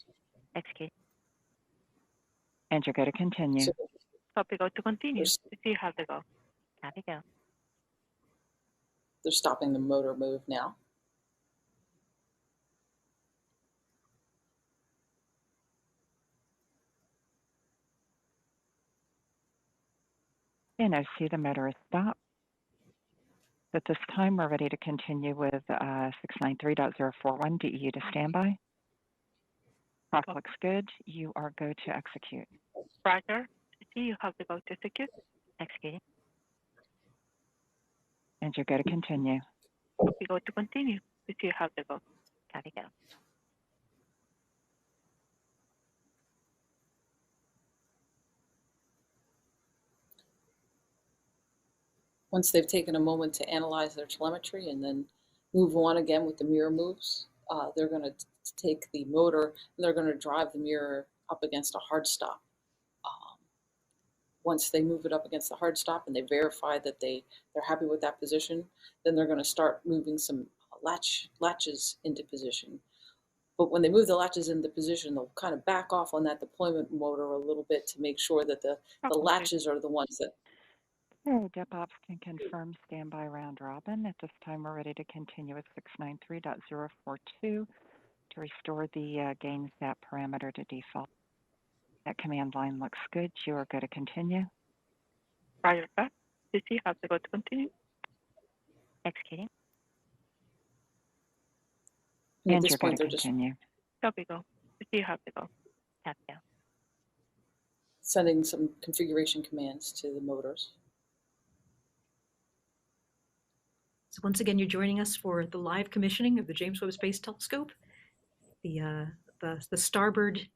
Execute. And you're going to continue. So Copy go to continue. OC, you have the go. Copy go. they're stopping the motor move now. And I see the motor is stopped. At this time, we're ready to continue with 693.041 DEU to standby. Prop looks good. You are go to execute. Roger. OC, you have the go to execute. Executing. And you're go to continue. Copy go to continue. OC, you have the go. Copy go. Once they've taken a moment to analyze their telemetry and then move on again with the mirror moves, they're going to take the motor and they're going to drive the mirror up against a hard stop. Once they move it up against the hard stop and they verify that they're happy with that position, then they're going to start moving some latches into position. But when they move the latches into position, they'll kind of back off on that deployment motor a little bit to make sure that the latches are the ones that. Okay, DepOps can confirm standby round robin. At this time, we're ready to continue with 693.042 to restore the gain SAT parameter to default. That command line looks good. You are good to continue. Roger that. OC, you have the go to continue. Executing. And And at this you're point, good they're to just continue. Copy go. OC, you have the go. Copy go. sending some configuration commands to the motors. So once again, you're joining us for the live commissioning of the James Webb Space Telescope. The starboard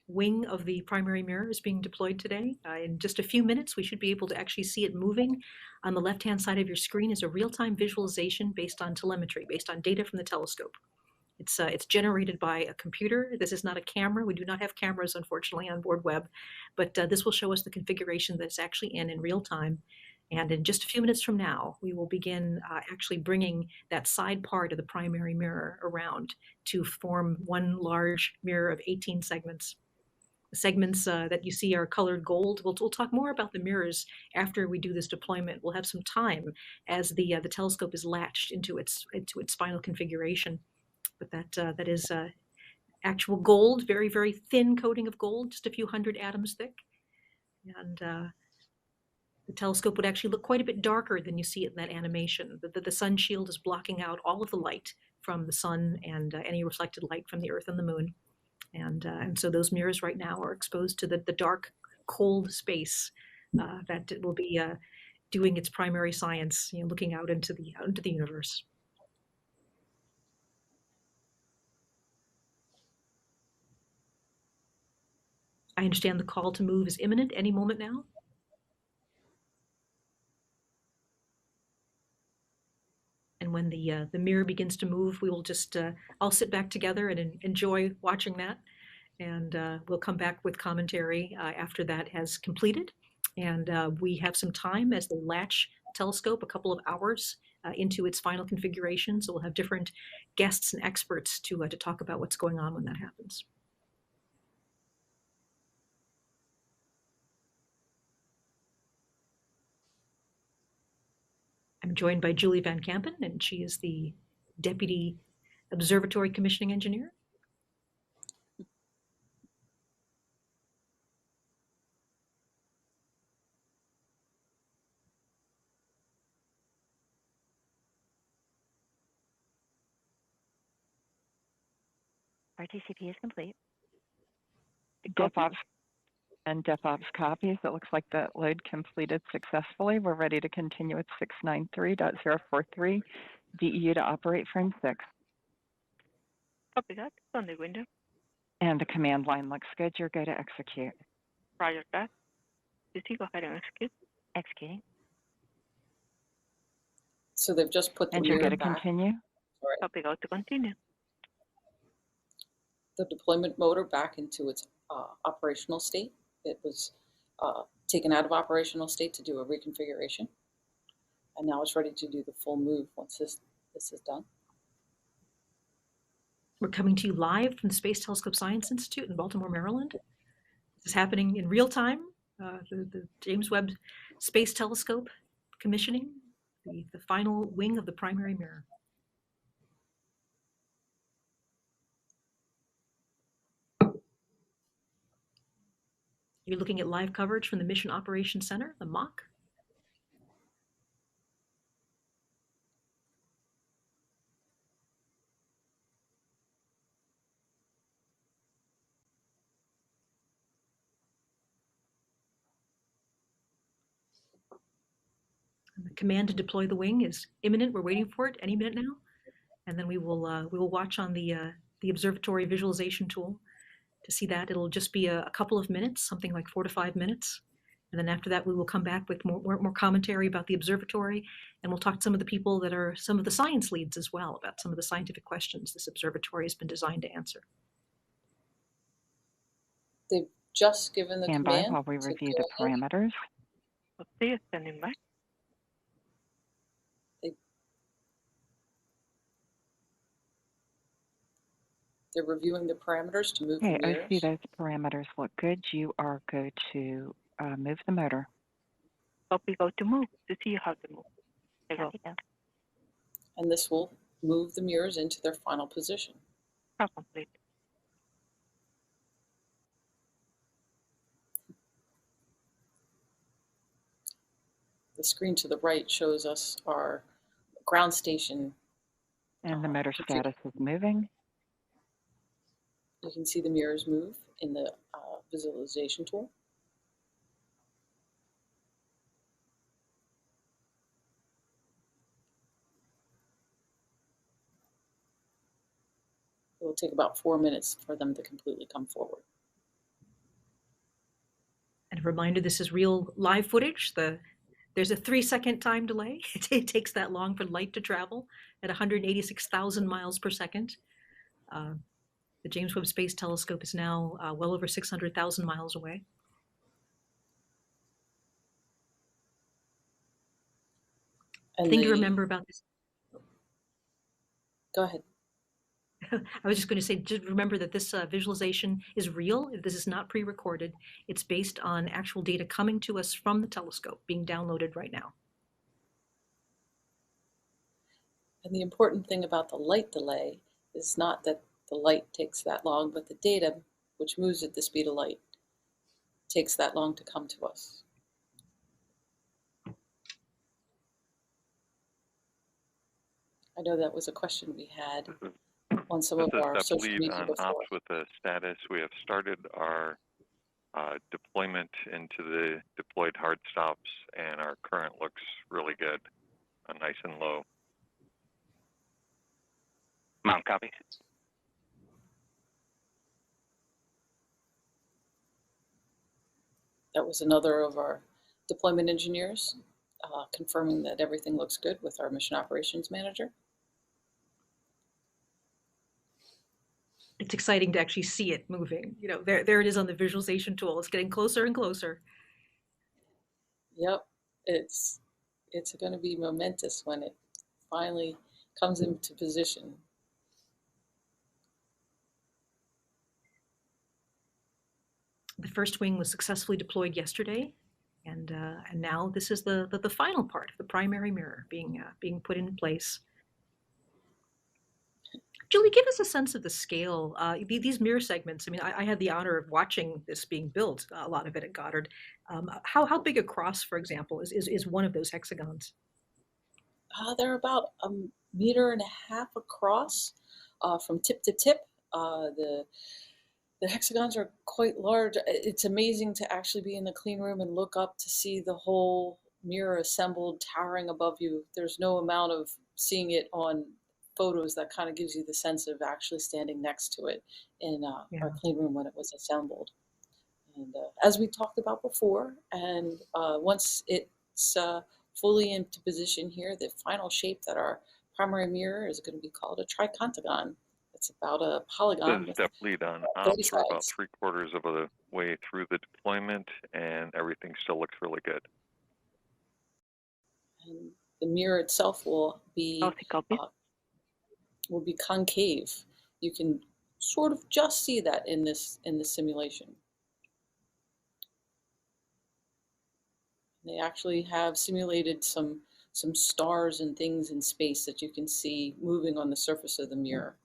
wing of the primary mirror is being deployed today. In just a few minutes, we should be able to actually see it moving. On the left-hand side of your screen is a real-time visualization based on telemetry, based on data from the telescope. It's generated by a computer. This is not a camera. We do not have cameras, unfortunately, on board Webb, but this will show us the configuration that's actually in real time. And in just a few minutes from now, we will begin actually bringing that side part of the primary mirror around to form one large mirror of 18 segments. The segments that you see are colored gold. We'll talk more about the mirrors after we do this deployment. We'll have some time as the telescope is latched into its final configuration. But that is actual gold, very, very thin coating of gold, just a few hundred atoms thick. And the telescope would actually look quite a bit darker than you see it in that animation. The sun shield is blocking out all of the light from the sun and any reflected light from the Earth and the moon. And so those mirrors right now are exposed to the dark, cold space that it will be doing its primary science, looking out into the universe. I understand the call to move is imminent any moment now. And when the mirror begins to move, we will just all sit back together and enjoy watching that. And we'll come back with commentary after that has completed. And we have some time as they latch the telescope, a couple of hours into its final configuration. So we'll have different guests and experts to talk about what's going on when that happens. I'm joined by Julie Van Kampen, and she is the Deputy Observatory Commissioning Engineer. RTCP is complete. DevOps and DevOps copies. It looks like that load completed successfully. We're ready to continue with 693.043 DEU to operate frame 6. Copy that. On the window. And the command line looks good. You're go to execute. Roger that. Lucy, go ahead and execute. Executing. So they've just put the And you're mirror go to back. continue. Sorry, Copy, go to continue. the deployment motor back into its operational state. It was taken out of operational state to do a reconfiguration. And now it's ready to do the full move once this is done. We're coming to you live from the Space Telescope Science Institute in Baltimore, Maryland. This is happening in real time. The James Webb Space Telescope commissioning, the final wing of the primary mirror. You're looking at live coverage from the Mission Operations Center, the MOC. And the command to deploy the wing is imminent. We're waiting for it any minute now. And then we will watch on the observatory visualization tool to see that. It'll just be a couple of minutes, something like 4 to 5 minutes. And then after that, we will come back with more commentary about the observatory, and we'll talk to some of the people that are some of the science leads as well about some of the scientific questions this observatory has been designed to answer. They've just given the Stand by command while we to review go the ahead. parameters. Okay, standing by. They're reviewing the parameters to move Okay, the mirrors. OC, those parameters look good. You are go to move the motor. Copy, go to move to see how to move. There you go. And this will move the mirrors into their final position. Now complete. The screen to the right shows us our ground station. And the motor status is moving. You can see the mirrors move in the visualization tool. It will take about 4 minutes for them to completely come forward. And a reminder, this is real live footage. There's a 3-second time delay. It takes that long for light to travel at 186,000 miles per second. The James Webb Space Telescope is now well over 600,000 miles away. And Thing to remember about this. Go ahead. I was just going to say, just remember that this visualization is real. This is not pre-recorded. It's based on actual data coming to us from the telescope, being downloaded right now. And the important thing about the light delay is not that the light takes that long, but the data, which moves at the speed of light, takes that long to come to us. I know that was a question we had on some of our social media before. Ops with the status. We have started our deployment into the deployed hard stops, and our current looks really good, nice and low. Mount copy. That was another of our deployment engineers confirming that everything looks good with our mission operations manager. It's exciting to actually see it moving. You know, there it is on the visualization tool. It's getting closer and closer. Yep, it's going to be momentous when it finally comes into position. The first wing was successfully deployed yesterday, and now this is the final part of the primary mirror being put in place. Julie, give us a sense of the scale. These mirror segments. I mean, I had the honor of watching this being built. A lot of it at Goddard. How big across, for example, is one of those hexagons? They're about 1.5 meters across from tip to tip. The hexagons are quite large. It's amazing to actually be in the clean room and look up to see the whole mirror assembled, towering above you. There's no amount of seeing it on photos that kind of gives you the sense of actually standing next to it in Yeah. our clean room when it was assembled. And as we talked about before, and once it's fully into position here, the final shape that our primary mirror is going to be called a tricontagon. It's about a polygon with Step lead on 30 ops. We're about sides. 3/4 of the way through the deployment, and everything still looks really good. And the mirror itself will be copy. concave. You can sort of just see that in this simulation. They actually have simulated some stars and things in space that you can see moving on the surface of the mirror.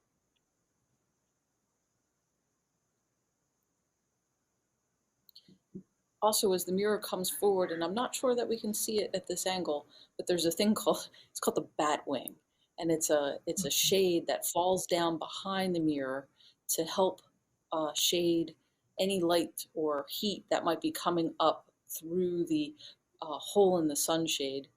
Also, as the mirror comes forward, and I'm not sure that we can see it at this angle, but there's a thing called the bat wing, and it's a shade that falls down behind the mirror to help shade any light or heat that might be coming up through the hole in the sunshade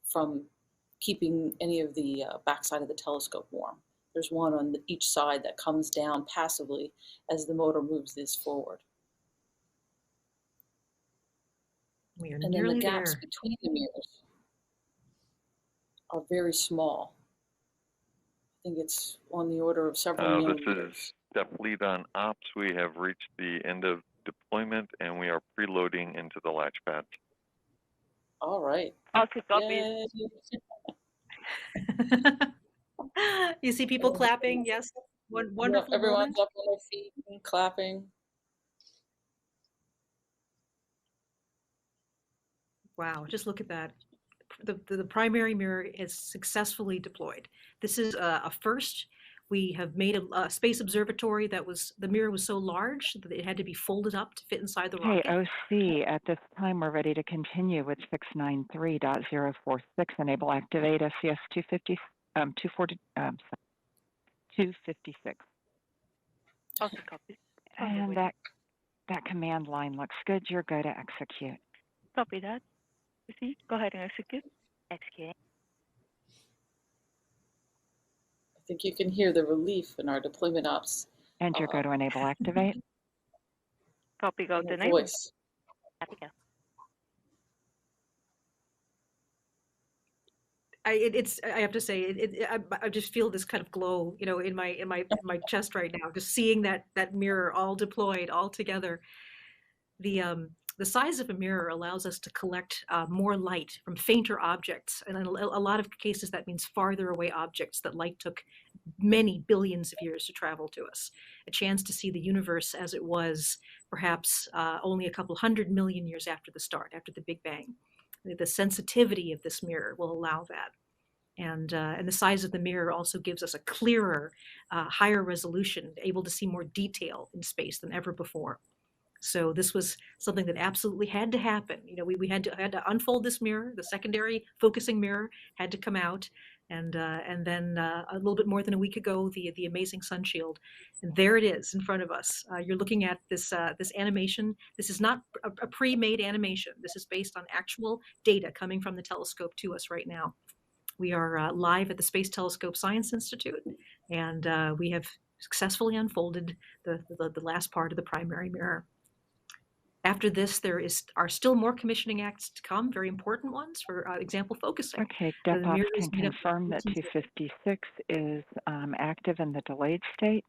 from keeping any of the backside of the telescope warm. There's one on each side that comes down passively as the motor moves this forward. We are And then nearly the gaps there. between the mirrors are very small. I think it's on the order of several This millimeters. is step lead on ops. We have reached the end of deployment, and we are preloading into the latch pad. All right. Also copy. Yay. You see people clapping. Yes. Wonderful Everyone's moment. up on their feet and clapping. Wow, just look at that. The primary mirror is successfully deployed. This is a first. We have made a space observatory the mirror was so large that it had to be folded up to fit inside the Okay, rocket. OC, at this time we're ready to continue with 693.046. Enable activate SCS 256. Also copy. And that command line looks good. You're go to execute. Copy that. You see? Go ahead and execute. Executing. I think you can hear the relief in our deployment ops. And you're go to enable activate. Copy, go to enable. Voice. Copy, go. I have to say, I just feel this kind of glow, in my chest right now, just seeing that mirror all deployed, all together. The size of a mirror allows us to collect more light from fainter objects, and in a lot of cases that means farther away objects that light took many billions of years to travel to us. A chance to see the universe as it was, perhaps only a couple 100 million years after the start, after the Big Bang. The sensitivity of this mirror will allow that. And the size of the mirror also gives us a clearer, higher resolution, able to see more detail in space than ever before. So this was something that absolutely had to happen. We had to unfold this mirror. The secondary focusing mirror had to come out, and then a little bit more than a week ago, the amazing sun shield, and there it is in front of us. You're looking at this animation. This is not a pre-made animation. This is based on actual data coming from the telescope to us right now. We are live at the Space Telescope Science Institute, and we have successfully unfolded the last part of the primary mirror. After this, there are still more commissioning acts to come, very important ones, for example, focusing. Okay, DepOps can confirm that 256 is active in the delayed state.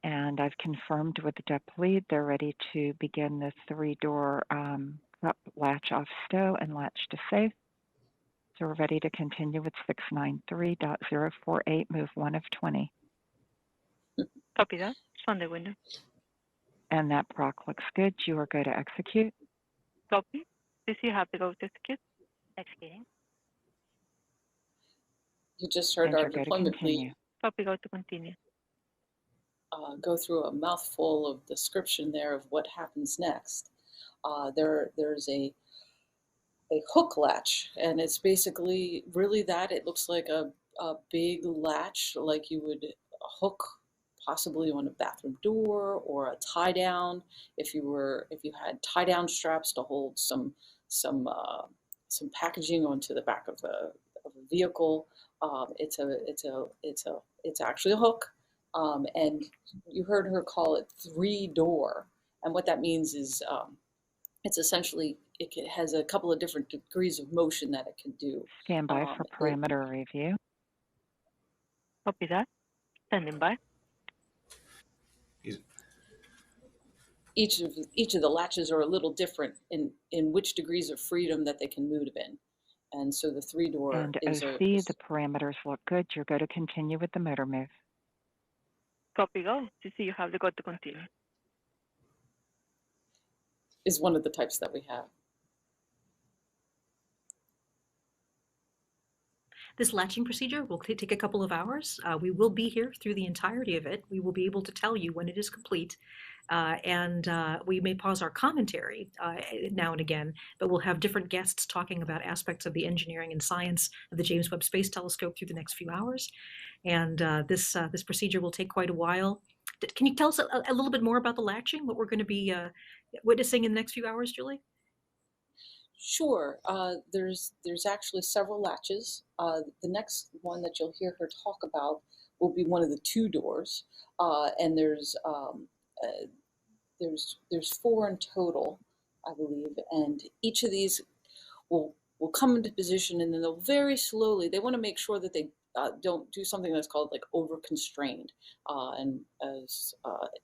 And I've confirmed with the Dep lead, they're ready to begin the 3-door up latch off stow and latch to safe. So we're ready to continue with 693.048, move 1 of 20. Copy that. It's on the window. And that proc looks good. You are go to execute. Copy. This you have to go to execute. Executing. You just heard our deployment lead Copy, go to continue. go through a mouthful of description there of what happens next. There's a hook latch, and it's basically really that. It looks like a big latch, like you would hook possibly on a bathroom door or a tie down. If you had tie down straps to hold some packaging onto the back of a vehicle, It's actually a hook, and you heard her call it 3-door, and what that means is it's essentially has a couple of different degrees of motion that it can do. Stand by for parameter review. Copy that. Standing by. Each of the latches are a little different in which degrees of freedom that they can move in, and so the 3-door And is OC, the parameters look good. You're going to continue with the motor move. Copy go. CC, you have the go to continue. is one of the types that we have. This latching procedure will take a couple of hours. We will be here through the entirety of it. We will be able to tell you when it is complete. And we may pause our commentary now and again, but we'll have different guests talking about aspects of the engineering and science of the James Webb Space Telescope through the next few hours. And this procedure will take quite a while. Can you tell us a little bit more about the latching, what we're going to be witnessing in the next few hours, Julie? Sure. There's actually several latches. The next one that you'll hear her talk about will be one of the 2 doors, and there's 4 in total, I believe, and each of these will come into position, and then they'll very slowly. They want to make sure that they don't do something that's called like over constrained. And as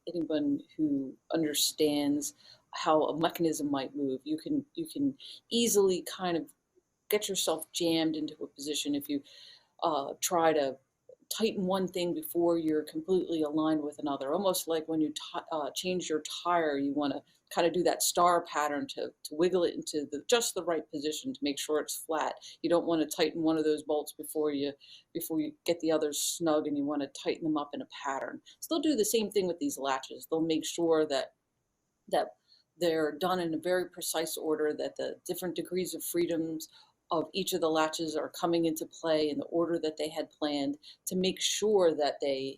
anyone who understands how a mechanism might move, you can easily kind of get yourself jammed into a position if you try to tighten one thing before you're completely aligned with another. Almost like when you change your tire, you want to kind of do that star pattern to wiggle it into just the right position to make sure it's flat. You don't want to tighten one of those bolts before you get the others snug, and you want to tighten them up in a pattern. So they'll do the same thing with these latches. They'll make sure that they're done in a very precise order, that the different degrees of freedoms of each of the latches are coming into play in the order that they had planned, to make sure that they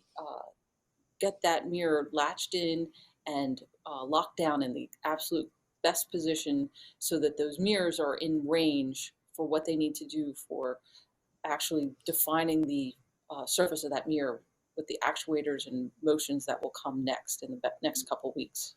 get that mirror latched in and locked down in the absolute best position, so that those mirrors are in range for what they need to do for actually defining the surface of that mirror with the actuators and motions that will come next in the next couple weeks.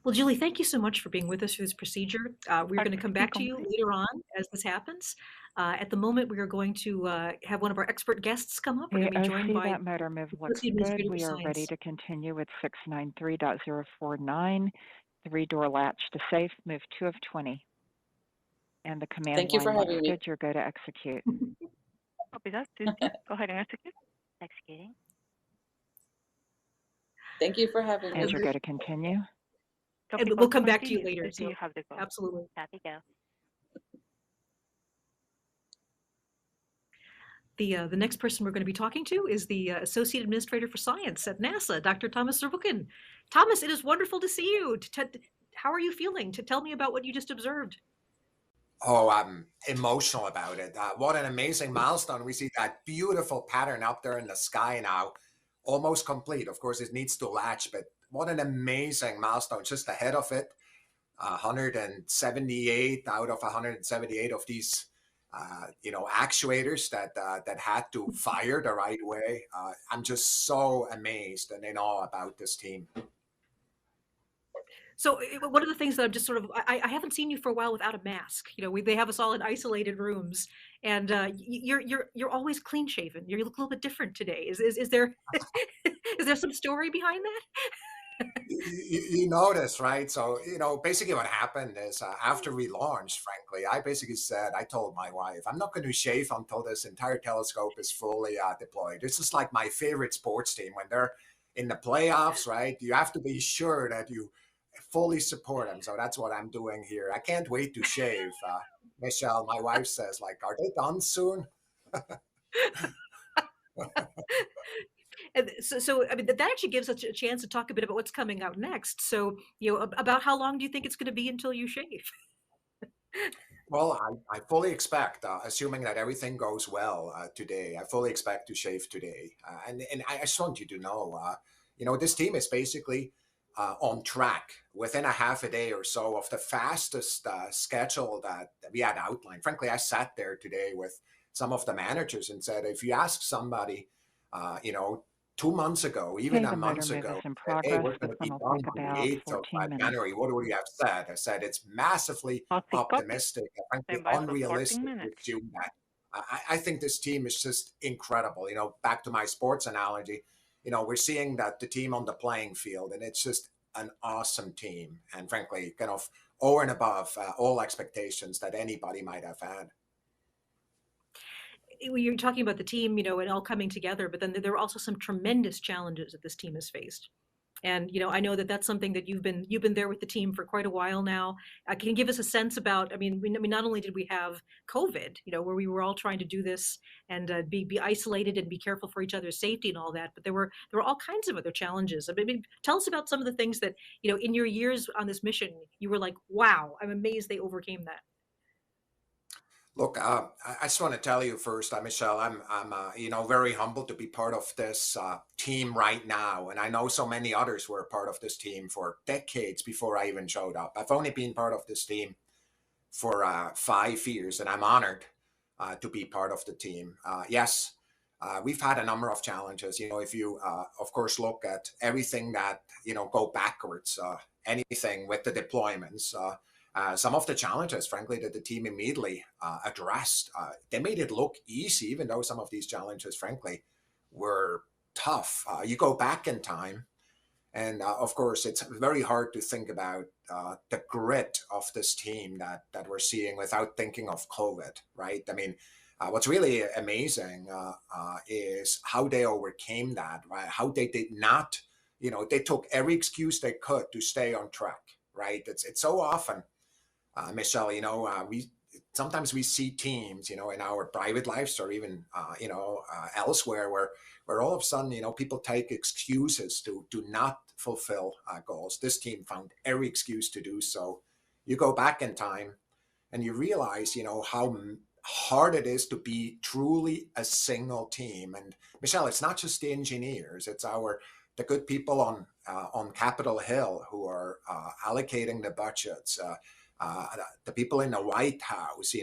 Well, Julie, thank you so much for being with us through this procedure. We're going to come back to you later on as this happens. At the moment, we are going to have one of our expert guests come up. We're going to be joined by that motor move looks good. We are ready to continue with 693.049, 3-door latch to safe, move 2 of 20. And the command Thank you line for looks having me. good. You're go to execute. Copy that. Susie, go ahead and execute. Executing. Thank you for having me. And you're go to continue. And we'll come back to you later. So you have the go. Absolutely. Copy go. The next person we're going to be talking to is the Associate Administrator for Science at NASA, Dr. Thomas Zurbuchen. Thomas, it is wonderful to see you. How are you feeling? Tell me about what you just observed. Oh, I'm emotional about it. What an amazing milestone. We see that beautiful pattern up there in the sky now, almost complete. Of course, it needs to latch, but what an amazing milestone just ahead of it. 178 out of 178 of these, actuators that had to fire the right way. I'm just so amazed and in awe about this team. So one of the things that I'm just sort of, I haven't seen you for a while without a mask. They have us all in isolated rooms, and you're always clean shaven. You look a little bit different today. Is there is there some story behind that? You notice, right? So, basically what happened is after we launched, frankly, I told my wife, I'm not going to shave until this entire telescope is fully deployed. This is like my favorite sports team. When they're in the playoffs, right? You have to be sure that you fully support them. So that's what I'm doing here. I can't wait to shave. Michelle, my wife says, are they done soon? And so I mean, that actually gives us a chance to talk a bit about what's coming out next. So, about how long do you think it's going to be until you shave? Well, I fully expect, assuming that everything goes well today, I fully expect to shave today. And I just want you to know, this team is basically on track within a half a day or so of the fastest schedule that we had outlined. Frankly, I sat there today with some of the managers and said, if you ask somebody, 2 months ago, even Okay, a the motor month move ago, is in hey, progress. we're This going to one be will done take by the about 8th of 14 minutes. January. What would you have said? I said it's massively Copy, copy. optimistic and frankly Stand by for 14 unrealistic to minutes. assume that. I think this team is just incredible. Back to my sports analogy, we're seeing that the team on the playing field, and it's just an awesome team. And frankly, kind of over and above all expectations that anybody might have had. You're talking about the team, and all coming together, but then there are also some tremendous challenges that this team has faced. And I know that that's something that you've been there with the team for quite a while now. Can you give us a sense about? I mean, not only did we have COVID, where we were all trying to do this and be isolated and be careful for each other's safety and all that, but there were all kinds of other challenges. I mean, tell us about some of the things that in your years on this mission, you were like, wow, I'm amazed they overcame that. Look, I just want to tell you first, Michelle, I'm very humbled to be part of this team right now, and I know so many others were part of this team for decades before I even showed up. I've only been part of this team for 5 years, and I'm honored to be part of the team. Yes, we've had a number of challenges. If you, of course, look at everything that go backwards, anything with the deployments. Some of the challenges, frankly, that the team immediately addressed, they made it look easy, even though some of these challenges, frankly, were tough. You go back in time, and of course, it's very hard to think about the grit of this team that we're seeing without thinking of COVID, right? I mean, what's really amazing is how they overcame that, right? How they did not, they took every excuse they could to stay on track, right? It's so often. Michelle, we sometimes we see teams, in our private lives or even, elsewhere where all of a sudden, people take excuses to not fulfill goals. This team found every excuse to do so. You go back in time and you realize, how hard it is to be truly a single team. And Michelle, it's not just the engineers, it's the good people on Capitol Hill who are allocating the budgets, the people in the White House,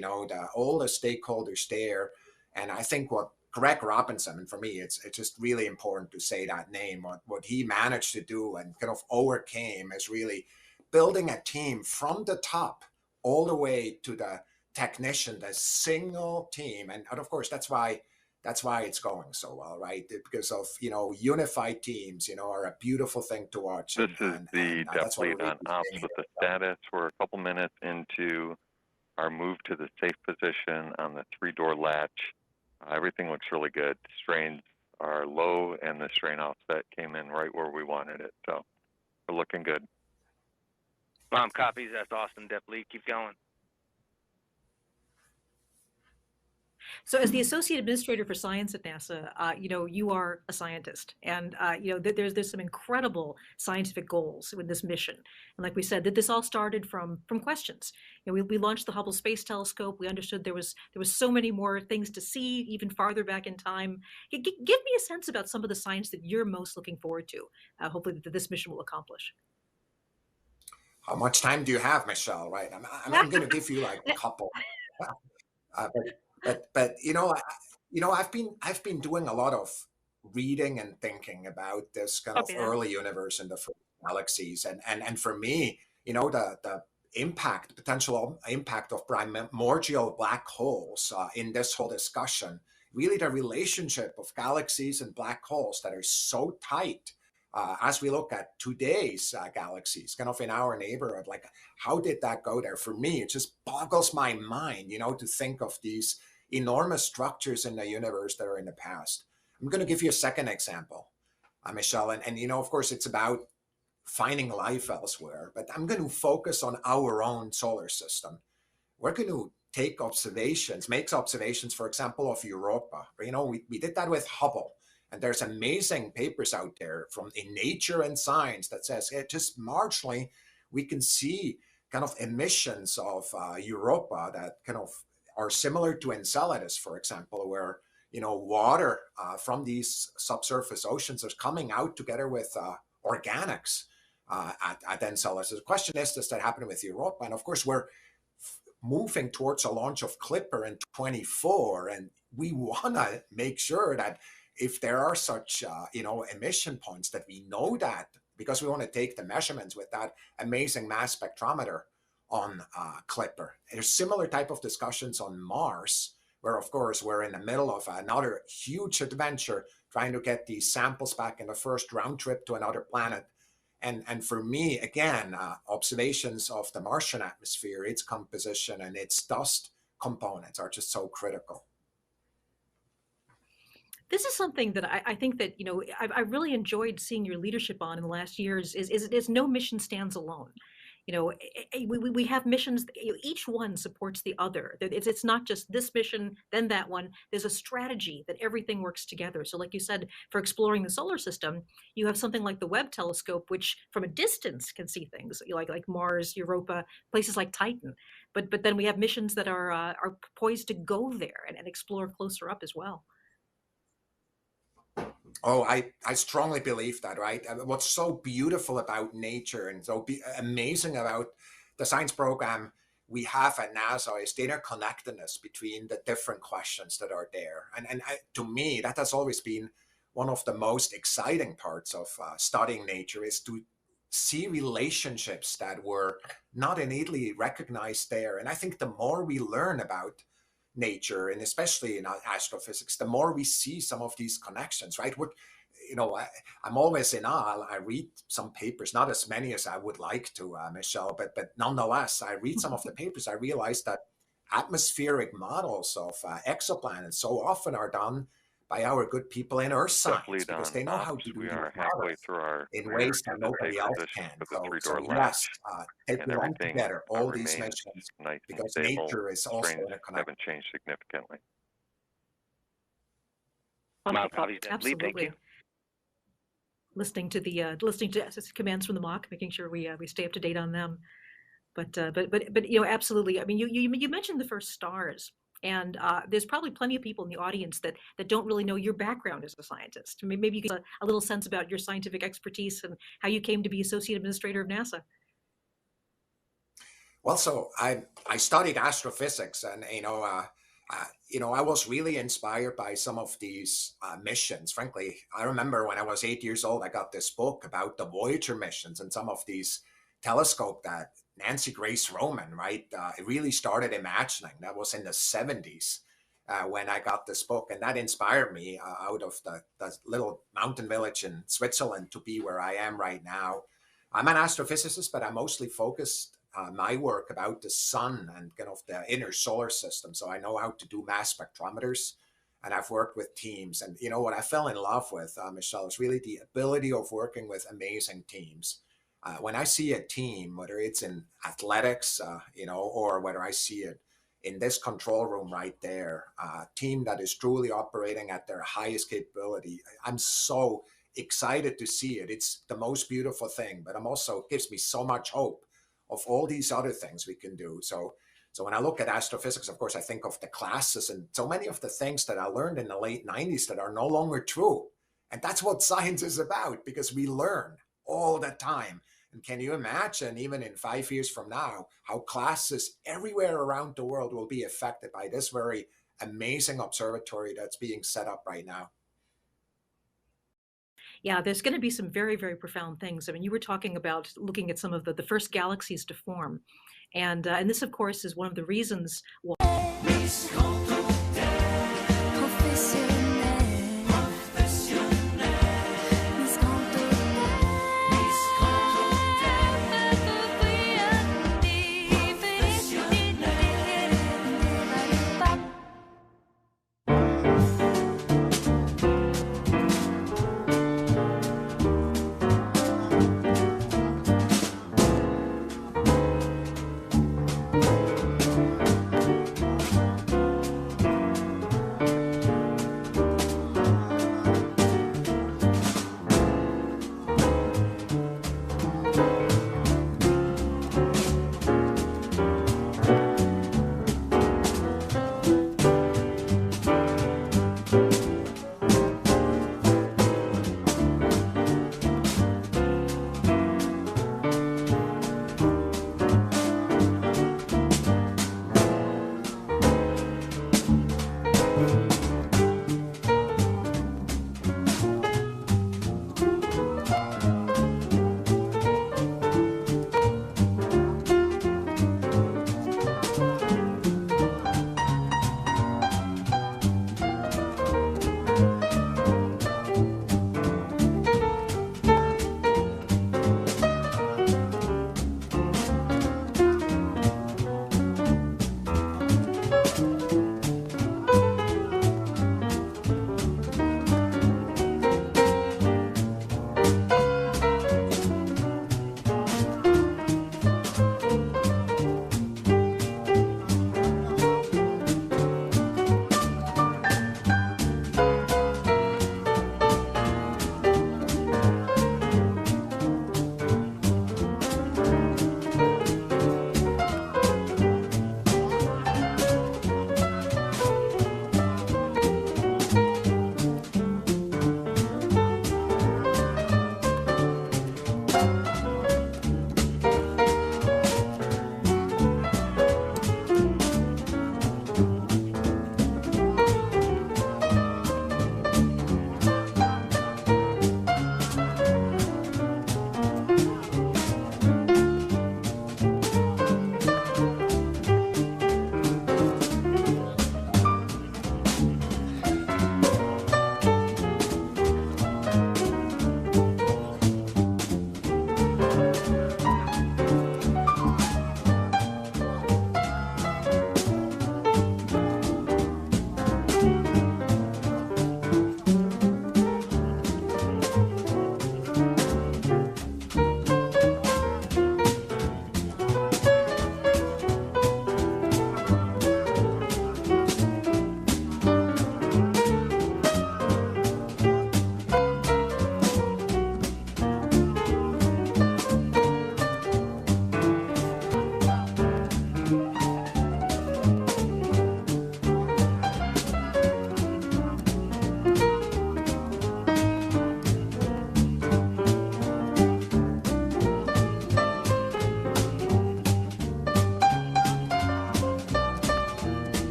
all the stakeholders there. And I think what Greg Robinson, and for me, it's just really important to say that name, what he managed to do and kind of overcame is really building a team from the top all the way to the technician, the single team. And of course, that's why it's going so well, right? Because of, unified teams, are a beautiful thing to watch. This is the depth lead on ops with the status. We're a couple minutes into our move to the safe position on the 3-door latch. Everything looks really good. Strains are low, and the strain offset came in right where we wanted it. So we're looking good. Mom copies. That's awesome, depth lead. Keep going. So as the Associate Administrator for Science at NASA, you are a scientist, and there's some incredible scientific goals with this mission. And like we said, that this all started from questions. We launched the Hubble Space Telescope. We understood there was so many more things to see, even farther back in time. Give me a sense about some of the science that you're most looking forward to, hopefully that this mission will accomplish. How much time do you have, Michelle? Right, I'm going to give you like a couple. But I've been doing a lot of reading and thinking about this kind of early universe and the first galaxies, and for me, the potential impact of primordial black holes in this whole discussion, really the relationship of galaxies and black holes that are so tight. As we look at today's galaxies, kind of in our neighborhood, like how did that go there? For me, it just boggles my mind, to think of these enormous structures in the universe that are in the past. I'm going to give you a second example, Michelle, and of course, it's about finding life elsewhere, but I'm going to focus on our own solar system. We're going to make observations, for example, of Europa. We did that with Hubble. And there's amazing papers out there in Nature and Science that says just marginally we can see kind of emissions of Europa that kind of are similar to Enceladus, for example, where water from these subsurface oceans is coming out together with organics at Enceladus. The question is, does that happen with Europa? And of course, we're moving towards a launch of Clipper in 24, and we want to make sure that if there are such emission points, that we know that, because we want to take the measurements with that amazing mass spectrometer on Clipper. There's similar type of discussions on Mars, where of course we're in the middle of another huge adventure trying to get these samples back in the first round trip to another planet. And for me, again, observations of the Martian atmosphere, its composition and its dust components are just so critical. This is something that I think that, I really enjoyed seeing your leadership on in the last years is no mission stands alone. We have missions, each one supports the other. It's not just this mission, then that one. There's a strategy that everything works together. So like you said, for exploring the solar system, you have something like the Webb telescope, which from a distance can see things like Mars, Europa, places like Titan. But then we have missions that are poised to go there and explore closer up as well. Oh, I strongly believe that, right? What's so beautiful about nature and so amazing about the science program we have at NASA is the interconnectedness between the different questions that are there. And to me, that has always been one of the most exciting parts of studying nature, is to see relationships that were not innately recognized there. And I think the more we learn about nature, and especially in astrophysics, the more we see some of these connections, right? I'm always in awe. I read some papers, not as many as I would like to, Michelle, but nonetheless, I read some of the papers. I realize that atmospheric models of exoplanets so often are done by our good people in Earth science, because they know how to do we these are halfway through our in ways that nobody else can. So yes, they belong together, all these missions, nice because stable. nature is also Strains interconnected. haven't changed significantly. Absolutely. Thank you. Listening to commands from the mock, making sure we stay up to date on them. But absolutely. I mean, you mentioned the first stars. And there's probably plenty of people in the audience that don't really know your background as a scientist. Maybe you get a little sense about your scientific expertise and how you came to be Associate Administrator of NASA. Well, so I studied astrophysics, and I was really inspired by some of these missions. Frankly, I remember when I was 8 years old, I got this book about the Voyager missions and some of these telescopes that Nancy Grace Roman, right? It really started imagining. That was in the 70s when I got this book, and that inspired me out of the little mountain village in Switzerland to be where I am right now. I'm an astrophysicist, but I mostly focused my work about the sun and kind of the inner solar system. So I know how to do mass spectrometers, and I've worked with teams. And what I fell in love with, Michelle, is really the ability of working with amazing teams. When I see a team, whether it's in athletics, or whether I see it in this control room right there, a team that is truly operating at their highest capability, I'm so excited to see it. It's the most beautiful thing, but it gives me so much hope of all these other things we can do. So when I look at astrophysics, of course, I think of the classes and so many of the things that I learned in the late 90s that are no longer true. And that's what science is about, because we learn all the time. And can you imagine, even in 5 years from now, how classes everywhere around the world will be affected by this very amazing observatory that's being set up right now? Yeah, there's going to be some very, very profound things. I mean, you were talking about looking at some of the first galaxies to form. And this, of course, is one of the reasons why.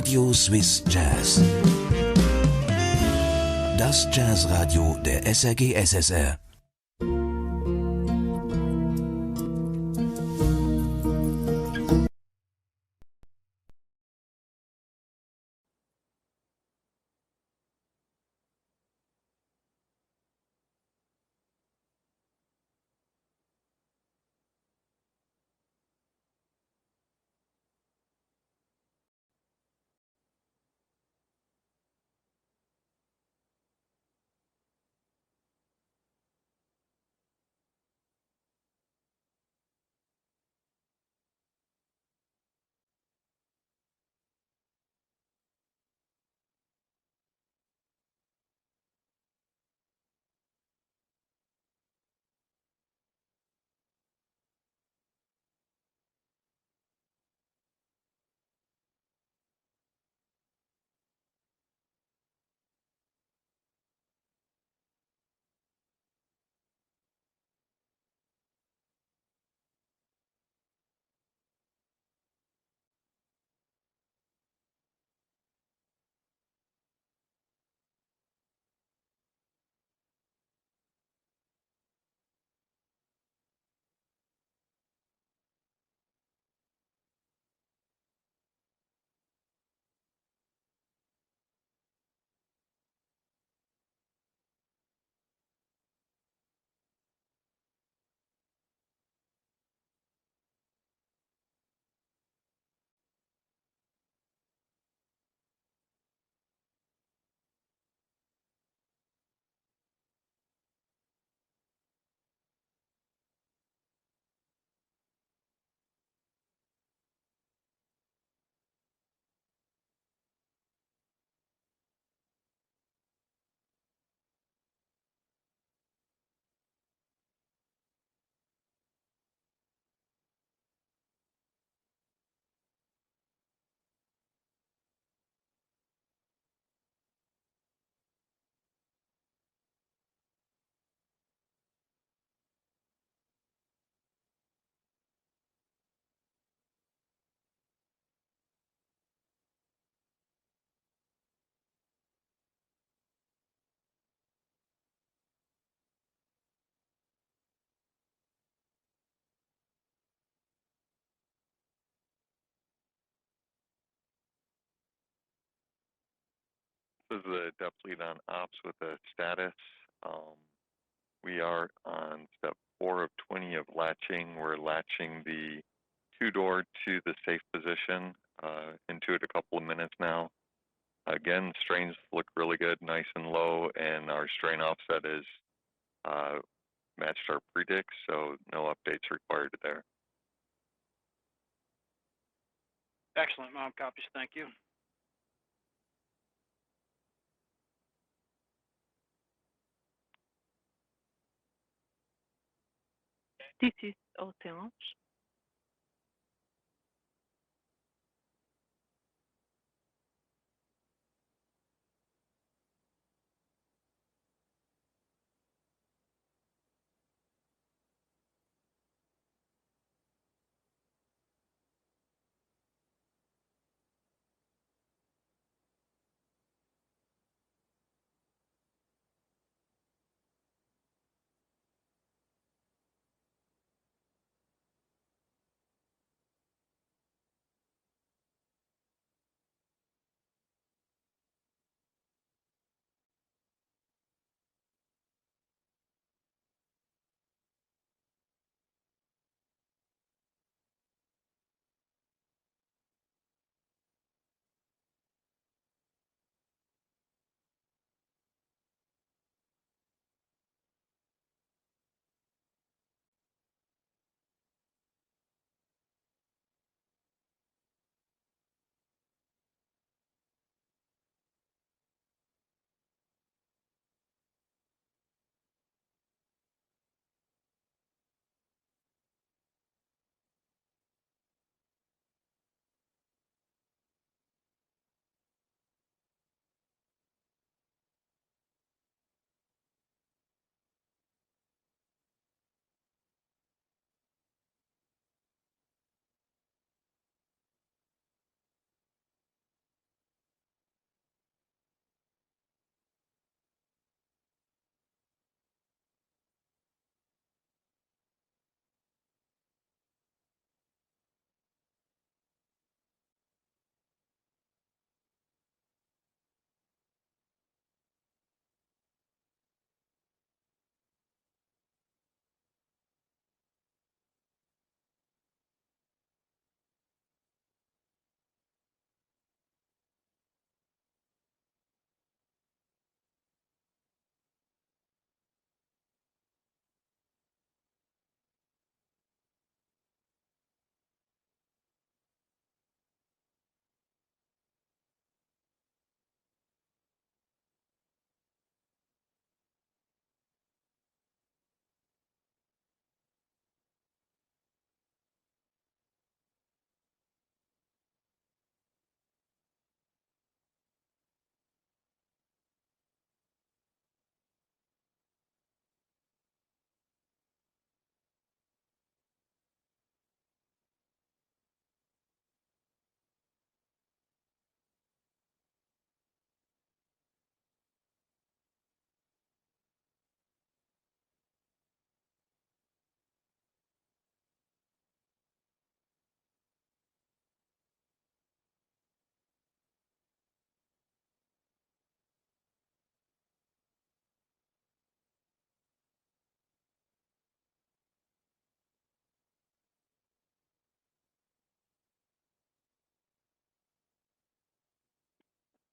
Radio Swiss Jazz. Das Jazzradio der SRG SSR. This is the depth lead on ops with the status. We are on step 4 of 20 of latching. We're latching the 2-door to the safe position into it a couple of minutes now. Again, strains look really good, nice and low, and our strain offset is matched our predicts, so no updates required there. Excellent, Mom. Copies. Thank you. This is Oceange.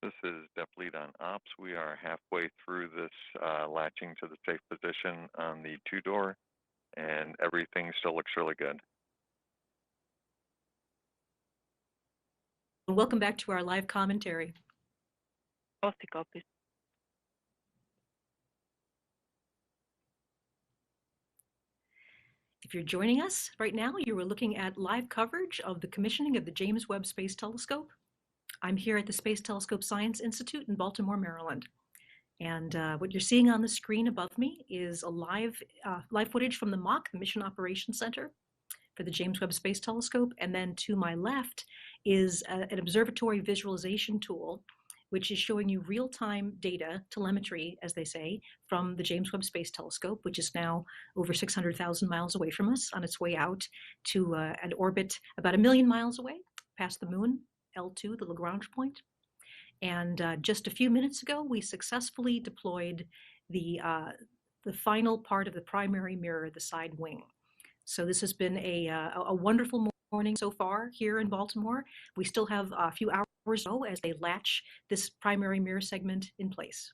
This is depth lead on ops. We are halfway through this latching to the safe position on the 2-door, and everything still looks really good. Welcome back to our live commentary. OC copies. If you're joining us right now, you are looking at live coverage of the commissioning of the James Webb Space Telescope. I'm here at the Space Telescope Science Institute in Baltimore, Maryland. And what you're seeing on the screen above me is a live footage from the MOC, the Mission Operations Center for the James Webb Space Telescope. And then to my left is an observatory visualization tool, which is showing you real-time data, telemetry, as they say, from the James Webb Space Telescope, which is now over 600,000 miles away from us on its way out to an orbit about 1 million miles away, past the moon, L2, the Lagrange point. And just a few minutes ago, we successfully deployed the final part of the primary mirror, the side wing. So this has been a wonderful morning so far here in Baltimore. We still have a few hours to go as they latch this primary mirror segment in place.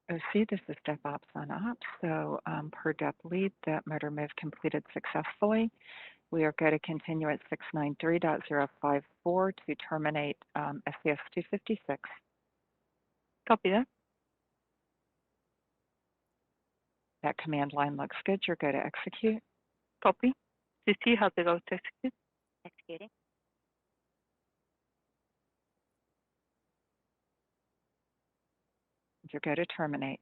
OC, this is Dep Ops on Ops. So per Dep Lead, that motor move completed successfully. We are going to continue at 693.054 to terminate SCS 256. Copy that. That command line looks good. You're going to execute. Copy. CC has to go to execute. Executing. You're going to terminate.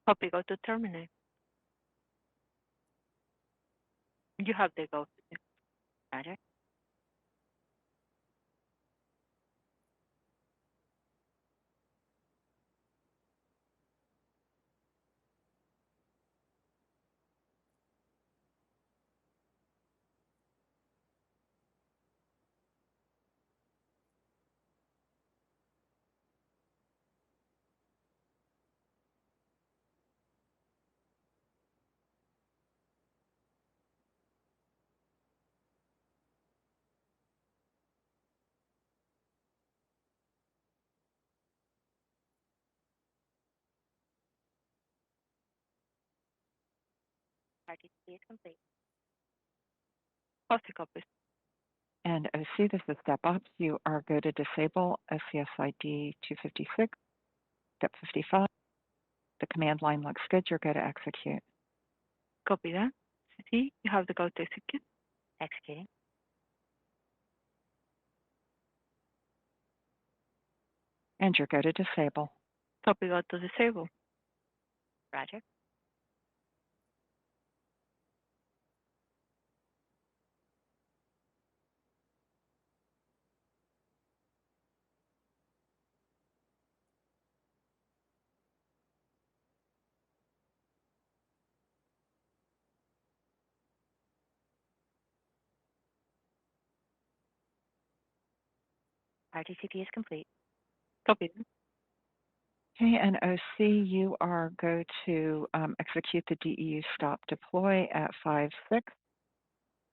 Copy, go to terminate. You have to go to Roger. RTVE is complete. post copies. And OC, this is Dep Ops. You are going to disable SCS ID 256, Dep 55. The command line looks good. You're going to execute. Copy that. CC, you have to go to execute. Executing. And you're going to disable. Copy, go to disable. Roger. RTCP is complete. Copy that. Okay, and OC, you are going to execute the DEU stop deploy at 5-6.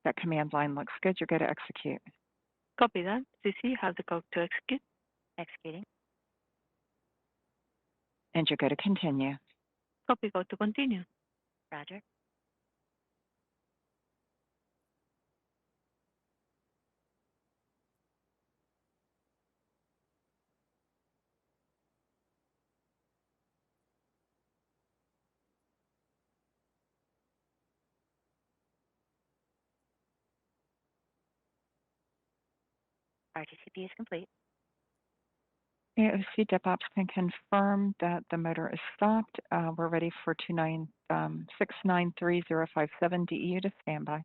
That command line looks good. You're going to execute. Copy that. CC, you have to go to execute. Executing. And you're going to continue. Copy, go to continue. Roger. RTCP is complete. OC Dep Ops can confirm that the motor is stopped. We're ready for 693.057 DEU to standby.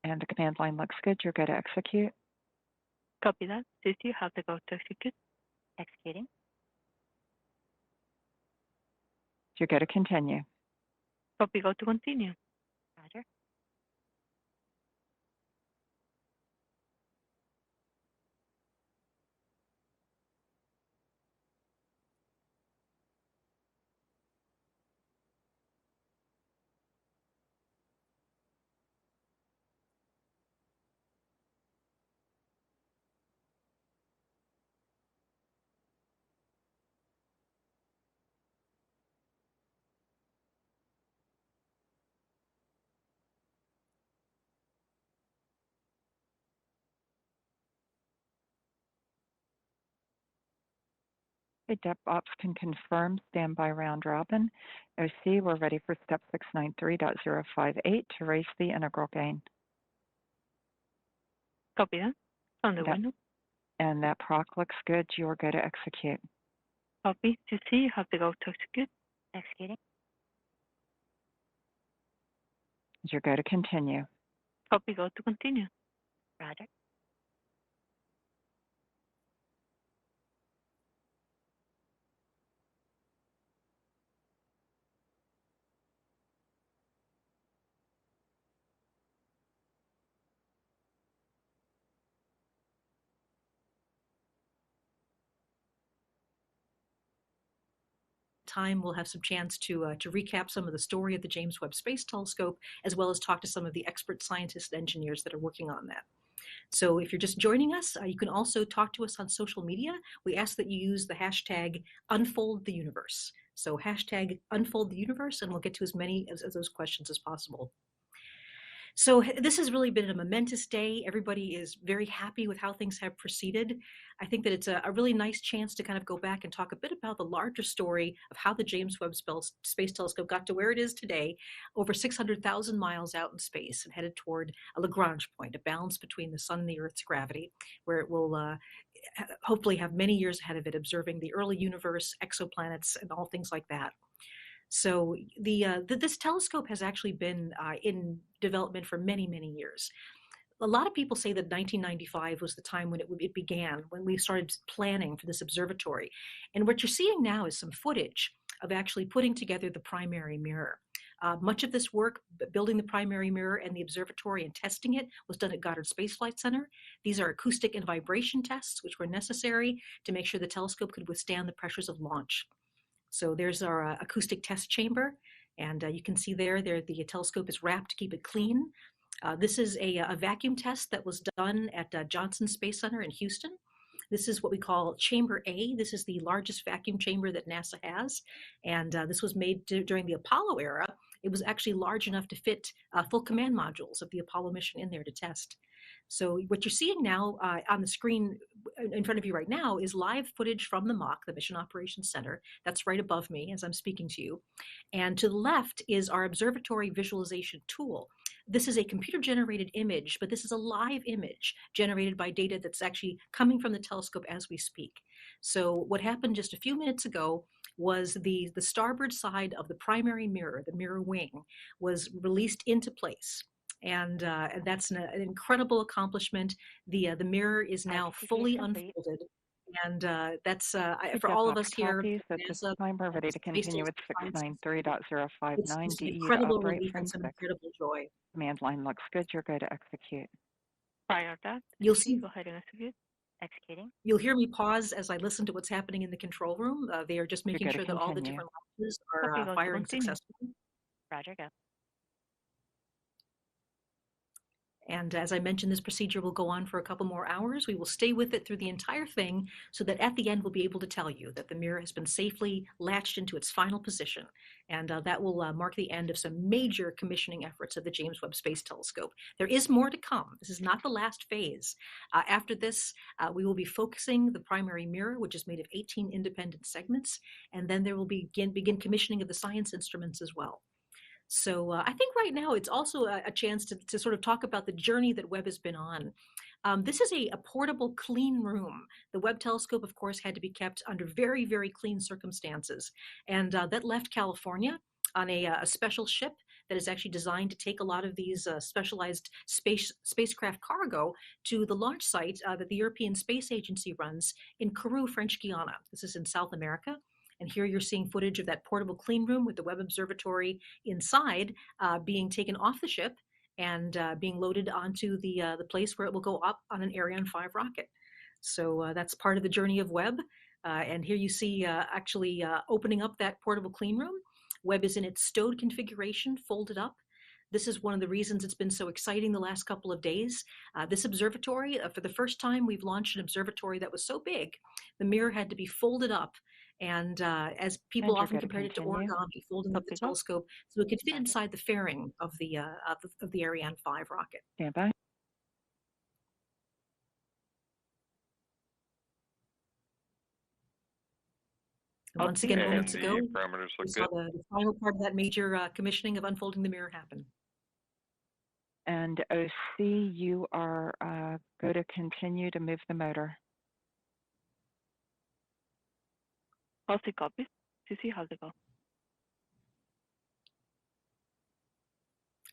And the command line looks good. You're going to execute. Copy that. CC, you have to go to execute. Executing. You're going to continue. Copy, go to continue. Roger. Dep Ops can confirm standby round robin. OC, we're ready for step 693.058 to raise the integral gain. Copy that. On the window. And that proc looks good. You're going to execute. Copy. CC, you have to go to execute. Executing. You're going to continue. Copy, go to continue. Roger. Time we'll have some chance to recap some of the story of the James Webb Space Telescope, as well as talk to some of the expert scientists and engineers that are working on that. So if you're just joining us, you can also talk to us on social media. We ask that you use the hashtag #UnfoldTheUniverse. So hashtag #UnfoldTheUniverse, and we'll get to as many of those questions as possible. So this has really been a momentous day. Everybody is very happy with how things have proceeded. I think that it's a really nice chance to kind of go back and talk a bit about the larger story of how the James Webb Space Telescope got to where it is today, over 600,000 miles out in space and headed toward a Lagrange point, a balance between the sun and the Earth's gravity, where it will hopefully have many years ahead of it, observing the early universe, exoplanets, and all things like that. So this telescope has actually been in development for many, many years. A lot of people say that 1995 was the time when it began, when we started planning for this observatory. And what you're seeing now is some footage of actually putting together the primary mirror. Much of this work, building the primary mirror and the observatory and testing it, was done at Goddard Space Flight Center. These are acoustic and vibration tests, which were necessary to make sure the telescope could withstand the pressures of launch. So there's our acoustic test chamber, and you can see there the telescope is wrapped to keep it clean. This is a vacuum test that was done at Johnson Space Center in Houston. This is what we call Chamber A. This is the largest vacuum chamber that NASA has, and this was made during the Apollo era. It was actually large enough to fit full command modules of the Apollo mission in there to test. So what you're seeing now on the screen in front of you right now is live footage from the MOC, the Mission Operations Center. That's right above me as I'm speaking to you. And to the left is our observatory visualization tool. This is a computer-generated image, but this is a live image generated by data that's actually coming from the telescope as we speak. So what happened just a few minutes ago was the starboard side of the primary mirror, the mirror wing, was released into place. And that's an incredible accomplishment. The mirror is now fully unfolded, and that's for all of us here. At this time, we're ready to continue with 693.059 It's an DE to incredible operate relief from and some 6. incredible joy. Command line looks good. You're go to execute. Prior that, You'll see. Go ahead and execute. Executing. You'll hear me pause as I listen to what's happening in the control room. They are just making sure that all the different launches are firing successfully. Roger, go. And as I mentioned, this procedure will go on for a couple more hours. We will stay with it through the entire thing so that at the end we'll be able to tell you that the mirror has been safely latched into its final position. And that will mark the end of some major commissioning efforts of the James Webb Space Telescope. There is more to come. This is not the last phase. After this, we will be focusing the primary mirror, which is made of 18 independent segments. And then there will begin commissioning of the science instruments as well. So I think right now it's also a chance to sort of talk about the journey that Webb has been on. This is a portable, clean room. The Webb telescope, of course, had to be kept under very, very clean circumstances. And that left California on a special ship that is actually designed to take a lot of these specialized spacecraft cargo to the launch site that the European Space Agency runs in Kourou, French Guiana. This is in South America. And here you're seeing footage of that portable clean room with the Webb Observatory inside being taken off the ship and being loaded onto the place where it will go up on an Ariane 5 rocket. So that's part of the journey of Webb. And here you see actually opening up that portable clean room. Webb is in its stowed configuration, folded up. This is one of the reasons it's been so exciting the last couple of days. This observatory, for the first time, we've launched an observatory that was so big, the mirror had to be folded up. And as people often compared it to origami, folding up the telescope so it could fit inside the fairing of the Ariane 5 rocket. Stand by. Once again, moments ago, we saw the final part of that major commissioning of unfolding the mirror happen. And OC, you are go to continue to move the motor. OC copies. CC, how's it go?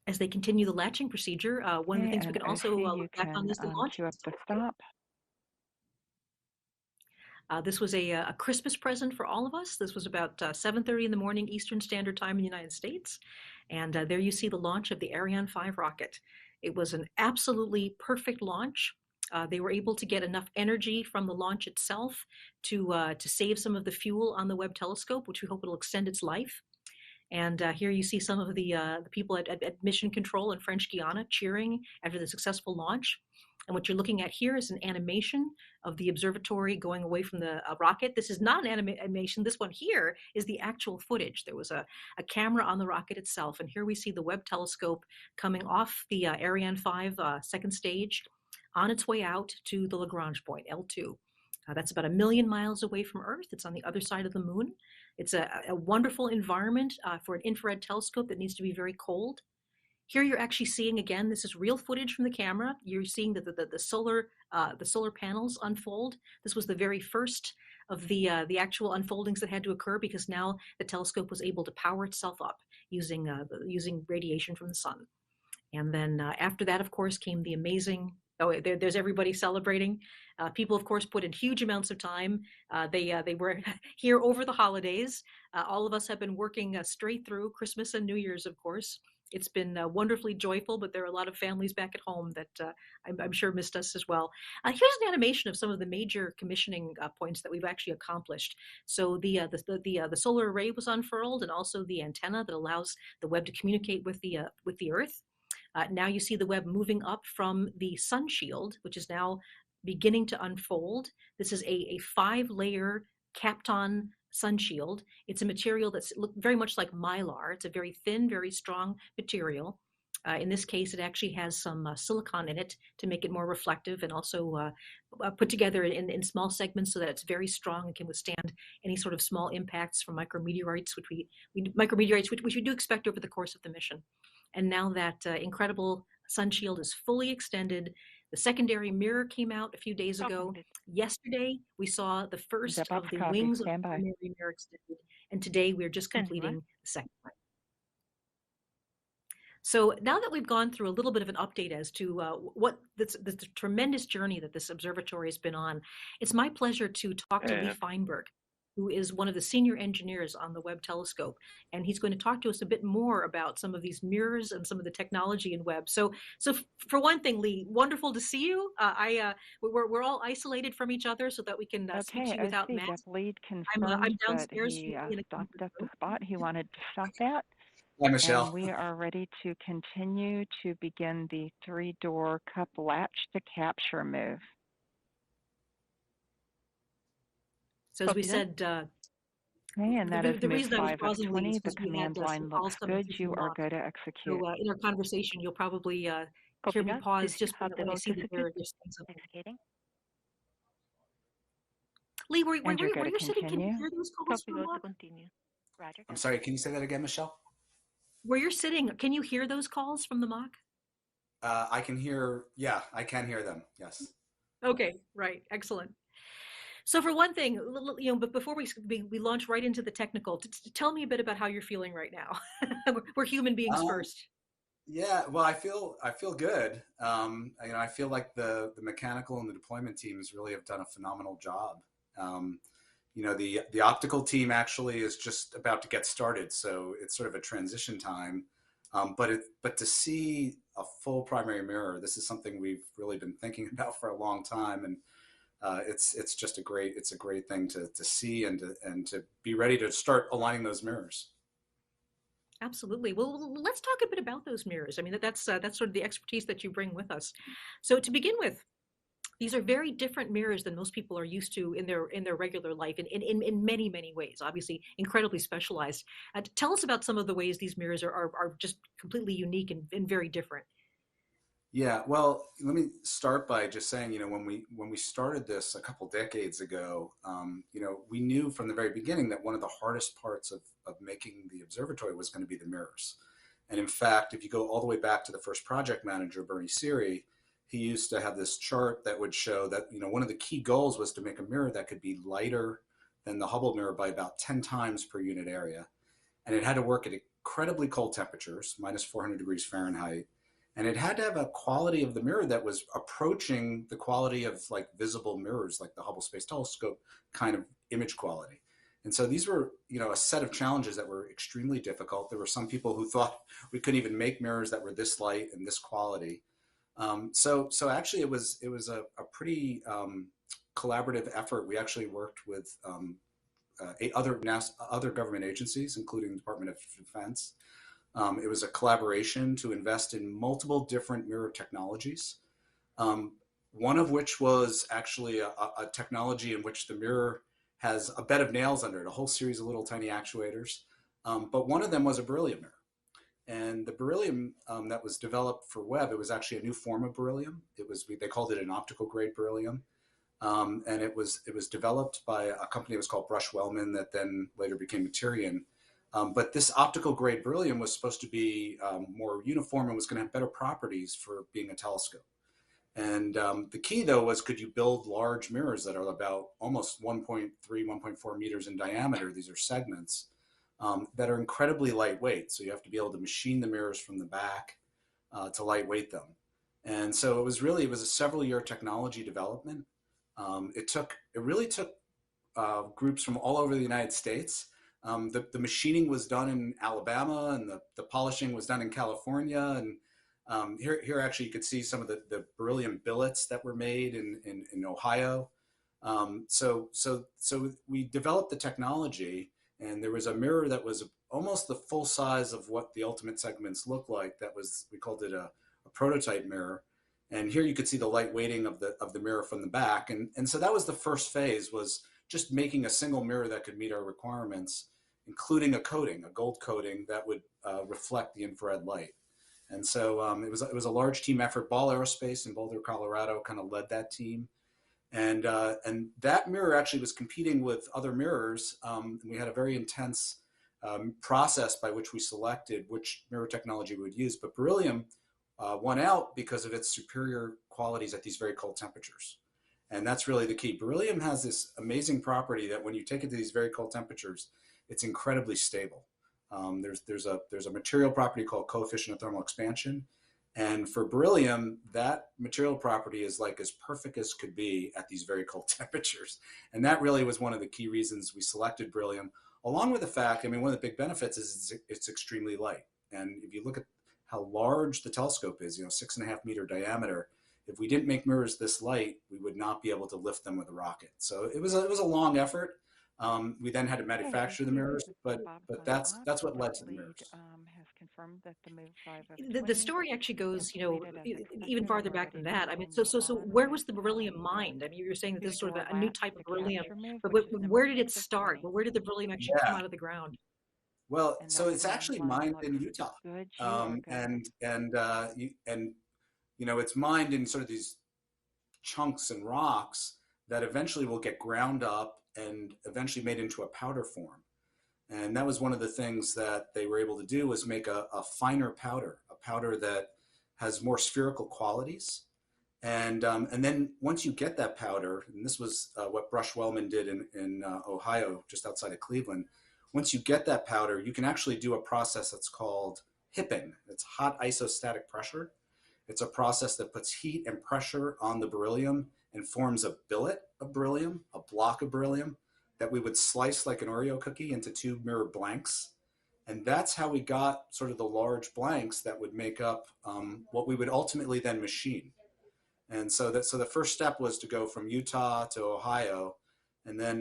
As they continue the latching procedure, one of the things we can also look back on is the launch. Up the stop. This was a Christmas present for all of us. This was about 7:30 in the morning Eastern Standard Time in the United States. And there you see the launch of the Ariane 5 rocket. It was an absolutely perfect launch. They were able to get enough energy from the launch itself to save some of the fuel on the Webb telescope, which we hope will extend its life. And here you see some of the people at Mission Control in French Guiana cheering after the successful launch. And what you're looking at here is an animation of the observatory going away from the rocket. This is not an animation. This one here is the actual footage. There was a camera on the rocket itself. And here we see the Webb telescope coming off the Ariane 5 second stage on its way out to the Lagrange point, L2. That's about 1 million miles away from Earth. It's on the other side of the moon. It's a wonderful environment for an infrared telescope that needs to be very cold. Here you're actually seeing, again, this is real footage from the camera. You're seeing the solar panels unfold. This was the very first of the actual unfoldings that had to occur because now the telescope was able to power itself up using radiation from the sun. And then after that, of course, came the amazing, there's everybody celebrating. People, of course, put in huge amounts of time. They were here over the holidays. All of us have been working straight through Christmas and New Year's, of course. It's been wonderfully joyful, but there are a lot of families back at home that I'm sure missed us as well. Here's an animation of some of the major commissioning points that we've actually accomplished. So the solar array was unfurled, and also the antenna that allows the Webb to communicate with the Earth. Now you see the Webb moving up from the sun shield, which is now beginning to unfold. This is a 5-layer Kapton sun shield. It's a material that's very much like mylar. It's a very thin, very strong material. In this case, it actually has some silicon in it to make it more reflective, and also put together in small segments so that it's very strong and can withstand any sort of small impacts from micrometeorites, which we do expect over the course of the mission. And now that incredible sun shield is fully extended. The secondary mirror came out a few days ago. Yesterday, we saw the first of the wings of the primary mirror extended, and today we're just completing the second one. So now that we've gone through a little bit of an update as to what the tremendous journey that this observatory has been on, it's my pleasure to talk to Lee Feinberg, who is one of the senior engineers on the Webb telescope. And he's going to talk to us a bit more about some of these mirrors and some of the technology in Webb. So for one thing, Lee, wonderful to see you. We're all isolated from each other so that we can speak to you without masks. I'm downstairs. He stopped at the spot he wanted to stop at. Hi, Michelle. And we are ready to continue to begin the 3-door cup latch to capture move. So as we said, okay, and that is move 5 of 20. The command line looks good. You are go to execute. So in our conversation, you'll probably hear me pause just when I see that there's something. Lee, were you sitting? Can you hear those calls from Locke? Roger. I'm sorry, can you say that again, Michelle? Where you're sitting, can you hear those calls from the mock? I can hear, yeah, I can hear them, yes. Okay, right, excellent. So for one thing, but before we launch right into the technical, tell me a bit about how you're feeling right now. We're human beings first. Yeah, well, I feel good. I feel like the mechanical and the deployment teams really have done a phenomenal job. The optical team actually is just about to get started, so it's sort of a transition time. But to see a full primary mirror, this is something we've really been thinking about for a long time, and it's just a great thing to see and to be ready to start aligning those mirrors. Absolutely. Well, let's talk a bit about those mirrors. I mean, that's sort of the expertise that you bring with us. So to begin with, these are very different mirrors than most people are used to in their regular life, in many, many ways, obviously incredibly specialized. Tell us about some of the ways these mirrors are just completely unique and very different. Yeah, well, let me start by just saying, when we started this a couple decades ago, we knew from the very beginning that one of the hardest parts of making the observatory was going to be the mirrors. And in fact, if you go all the way back to the first project manager, Bernie Siri, he used to have this chart that would show that, one of the key goals was to make a mirror that could be lighter than the Hubble mirror by about 10 times per unit area. And it had to work at incredibly cold temperatures, minus 400 degrees Fahrenheit. And it had to have a quality of the mirror that was approaching the quality of like visible mirrors, like the Hubble Space Telescope kind of image quality. And so these were, a set of challenges that were extremely difficult. There were some people who thought we couldn't even make mirrors that were this light and this quality. So actually it was a pretty collaborative effort. We actually worked with other government agencies, including the Department of Defense. It was a collaboration to invest in multiple different mirror technologies, one of which was actually a technology in which the mirror has a bed of nails under it, a whole series of little tiny actuators. But one of them was a beryllium mirror. And the beryllium that was developed for Webb, it was actually a new form of beryllium. They called it an optical grade beryllium. And it was developed by a company that was called Brush-Wellman that then later became Materion. But this optical grade beryllium was supposed to be more uniform and was going to have better properties for being a telescope. And the key, though, was could you build large mirrors that are about almost 1.3, 1.4 meters in diameter? These are segments that are incredibly lightweight. So you have to be able to machine the mirrors from the back to lightweight them. And so it was a several-year technology development. It really took groups from all over the United States. The machining was done in Alabama, and the polishing was done in California. And here actually you could see some of the beryllium billets that were made in Ohio. So we developed the technology, and there was a mirror that was almost the full size of what the ultimate segments look like. We called it a prototype mirror. And here you could see the light weighting of the mirror from the back. And so that was the first phase, was just making a single mirror that could meet our requirements, including a gold coating that would reflect the infrared light. And so it was a large team effort. Ball Aerospace in Boulder, Colorado kind of led that team. And that mirror actually was competing with other mirrors. We had a very intense process by which we selected which mirror technology we would use. But beryllium won out because of its superior qualities at these very cold temperatures. And that's really the key. Beryllium has this amazing property that when you take it to these very cold temperatures, it's incredibly stable. There's a material property called coefficient of thermal expansion. And for beryllium, that material property is like as perfect as could be at these very cold temperatures. And that really was one of the key reasons we selected beryllium, along with the fact, one of the big benefits is it's extremely light. And if you look at how large the telescope is, 6.5 meter diameter, if we didn't make mirrors this light, we would not be able to lift them with a rocket. So it was a long effort. We then had to manufacture the mirrors, but that's what led to the mirrors. Has confirmed that the move 5 The story actually goes, even farther back than that. So where was the beryllium mined? You were saying that this is sort of a new type of beryllium, but where did it start? Where did the beryllium actually come out of the ground? Well, so it's actually mined in Utah, it's mined in sort of these chunks and rocks that eventually will get ground up and eventually made into a powder form. And that was one of the things that they were able to do, was make a finer powder, a powder that has more spherical qualities. And then once you get that powder, and this was what Brush-Wellman did in Ohio, just outside of Cleveland. Once you get that powder, you can actually do a process that's called hipping. It's hot isostatic pressure. It's a process that puts heat and pressure on the beryllium and forms a billet of beryllium, a block of beryllium, that we would slice like an Oreo cookie into 2 mirror blanks. And that's how we got sort of the large blanks that would make up what we would ultimately then machine. And so the first step was to go from Utah to Ohio, and then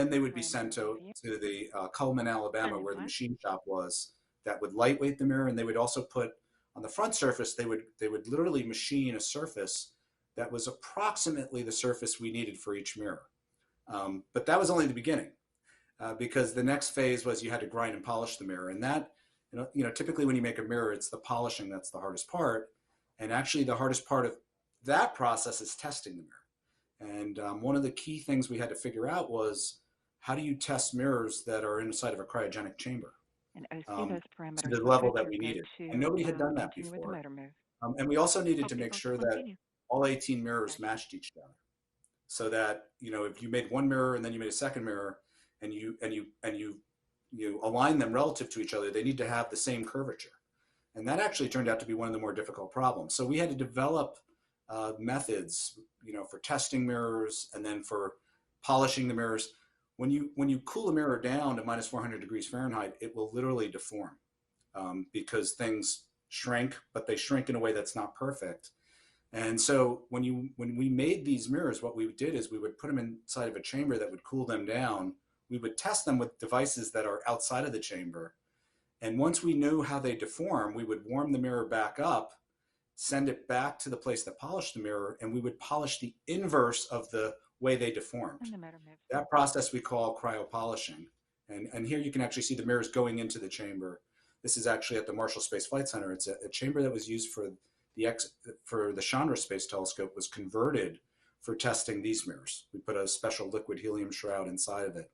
they would be sent to the Cullman, Alabama, where the machine shop was, that would lightweight the mirror. And they would also put on the front surface, they would literally machine a surface that was approximately the surface we needed for each mirror. But that was only the beginning, because the next phase was you had to grind and polish the mirror. And that, typically when you make a mirror, it's the polishing that's the hardest part. And actually the hardest part of that process is testing the mirror. And one of the key things we had to figure out was, how do you test mirrors that are inside of a cryogenic chamber to the level that we needed? And nobody had done that before. And we also needed to make sure that all 18 mirrors matched each other, so that if you made one mirror and then you made a second mirror, and you align them relative to each other, they need to have the same curvature. And that actually turned out to be one of the more difficult problems. So we had to develop methods, for testing mirrors and then for polishing the mirrors. When you cool a mirror down to minus 400 degrees Fahrenheit, it will literally deform because things shrink, but they shrink in a way that's not perfect. And so when we made these mirrors, what we did is we would put them inside of a chamber that would cool them down. we would test them with devices that are outside of the chamber. And once we knew how they deform, we would warm the mirror back up, send it back to the place that polished the mirror, and we would polish the inverse of the way they deformed. That process we call cryo-polishing. And here you can actually see the mirrors going into the chamber. This is actually at the Marshall Space Flight Center. It's a chamber that was used for the Chandra Space Telescope, was converted for testing these mirrors. We put a special liquid helium shroud inside of it.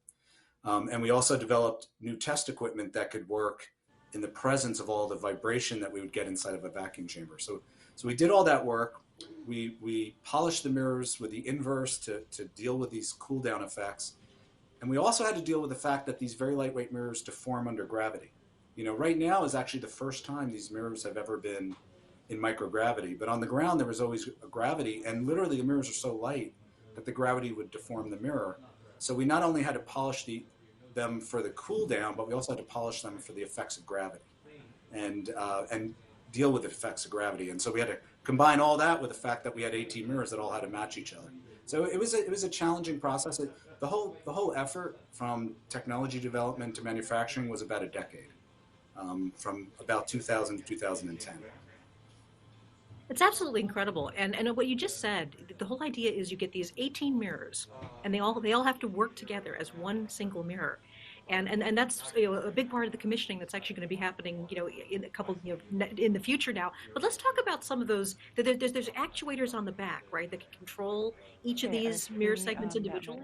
And we also developed new test equipment that could work in the presence of all the vibration that we would get inside of a vacuum chamber. So we did all that work. We polished the mirrors with the inverse to deal with these cool down effects. And we also had to deal with the fact that these very lightweight mirrors deform under gravity. You know, right now is actually the first time these mirrors have ever been in microgravity, but on the ground there was always a gravity, and literally the mirrors are so light that the gravity would deform the mirror. So we not only had to polish them for the cool down, but we also had to polish them for the effects of gravity and deal with the effects of gravity. And so we had to combine all that with the fact that we had 18 mirrors that all had to match each other. So it was a challenging process. The whole effort from technology development to manufacturing was about a decade, from about 2000 to 2010. It's absolutely incredible. And what you just said, the whole idea is you get these 18 mirrors, and they all have to work together as one single mirror. And that's, you know, a big part of the commissioning that's actually going to be happening, you know, in a couple, you know, in the future now. But let's talk about some of those. There's actuators on the back, right, that can control each of these mirror segments individually.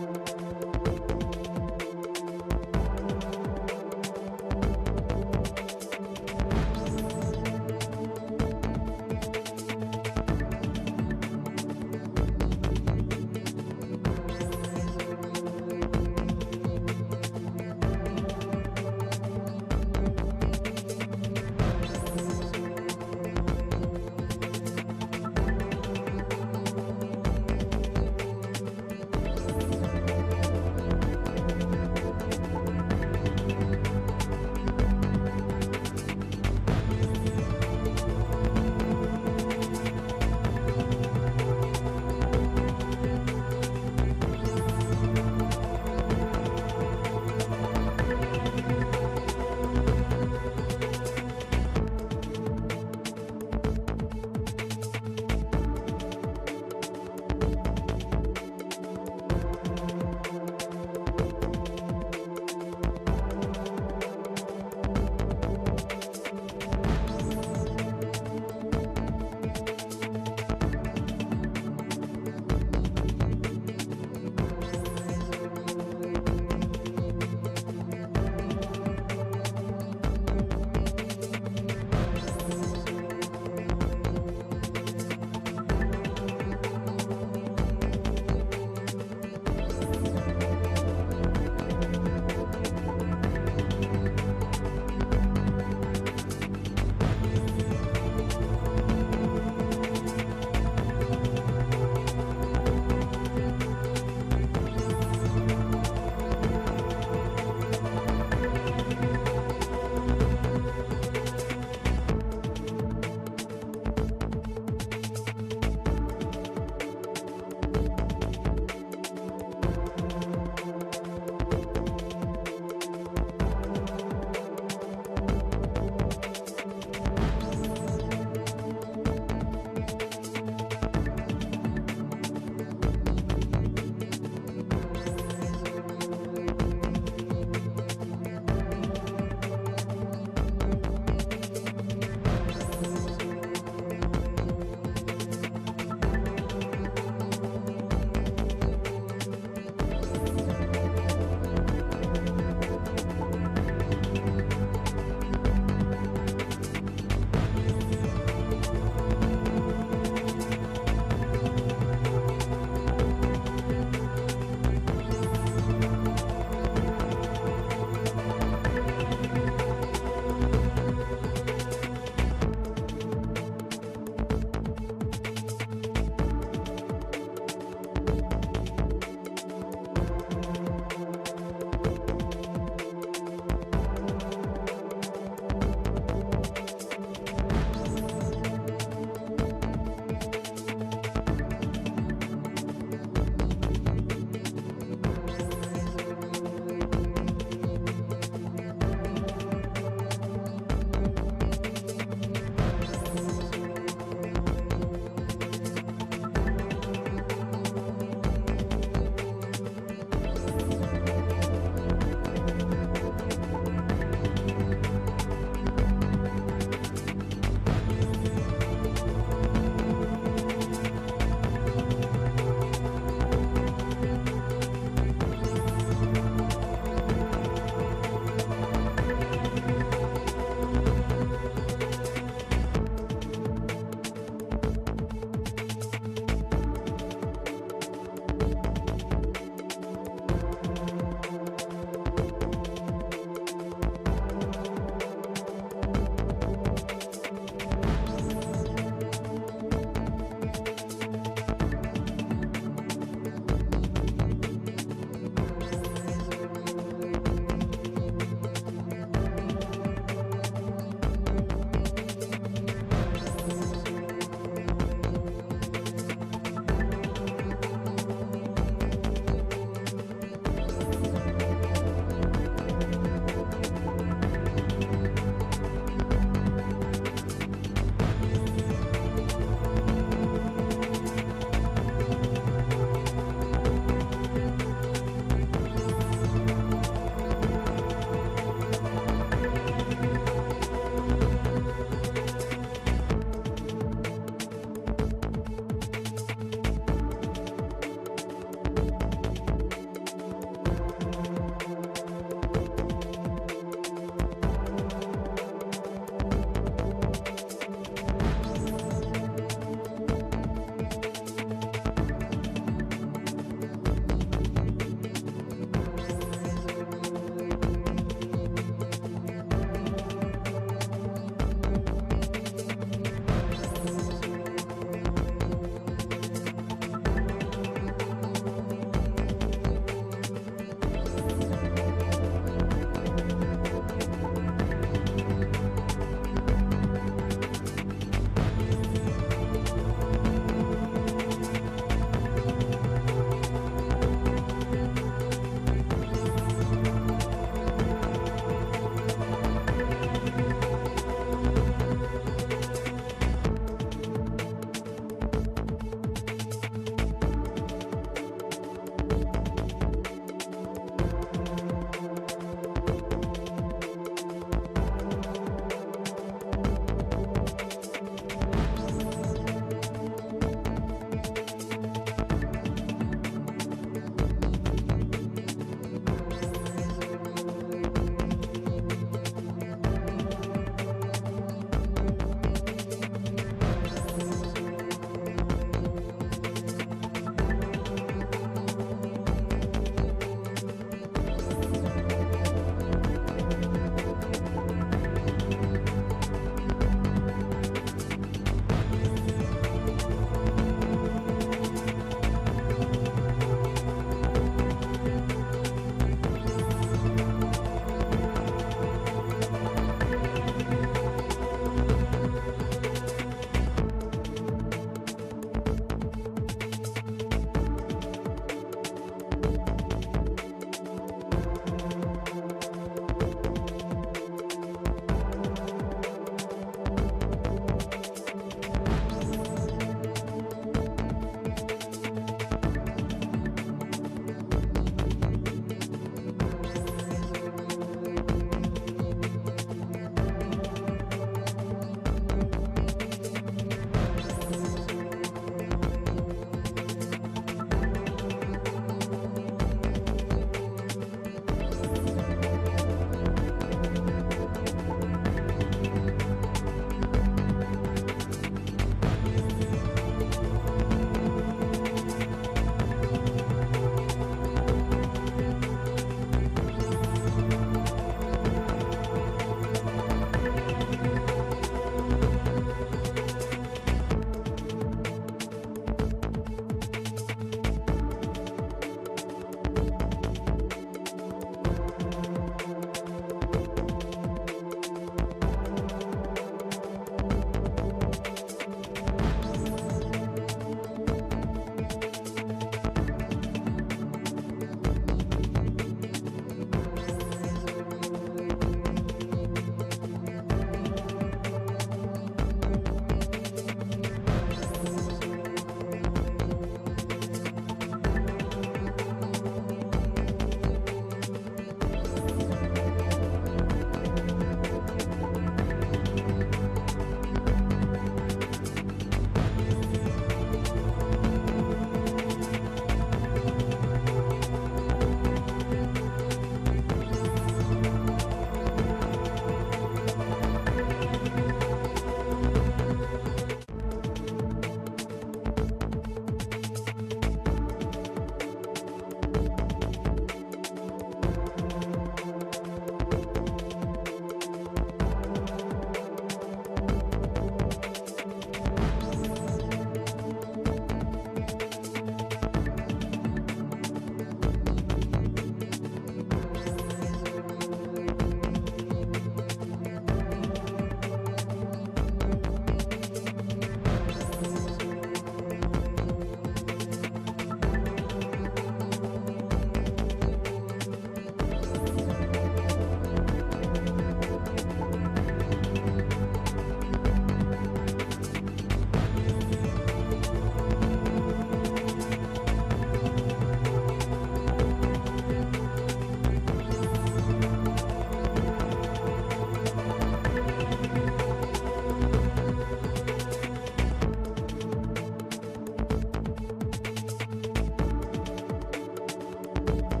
you.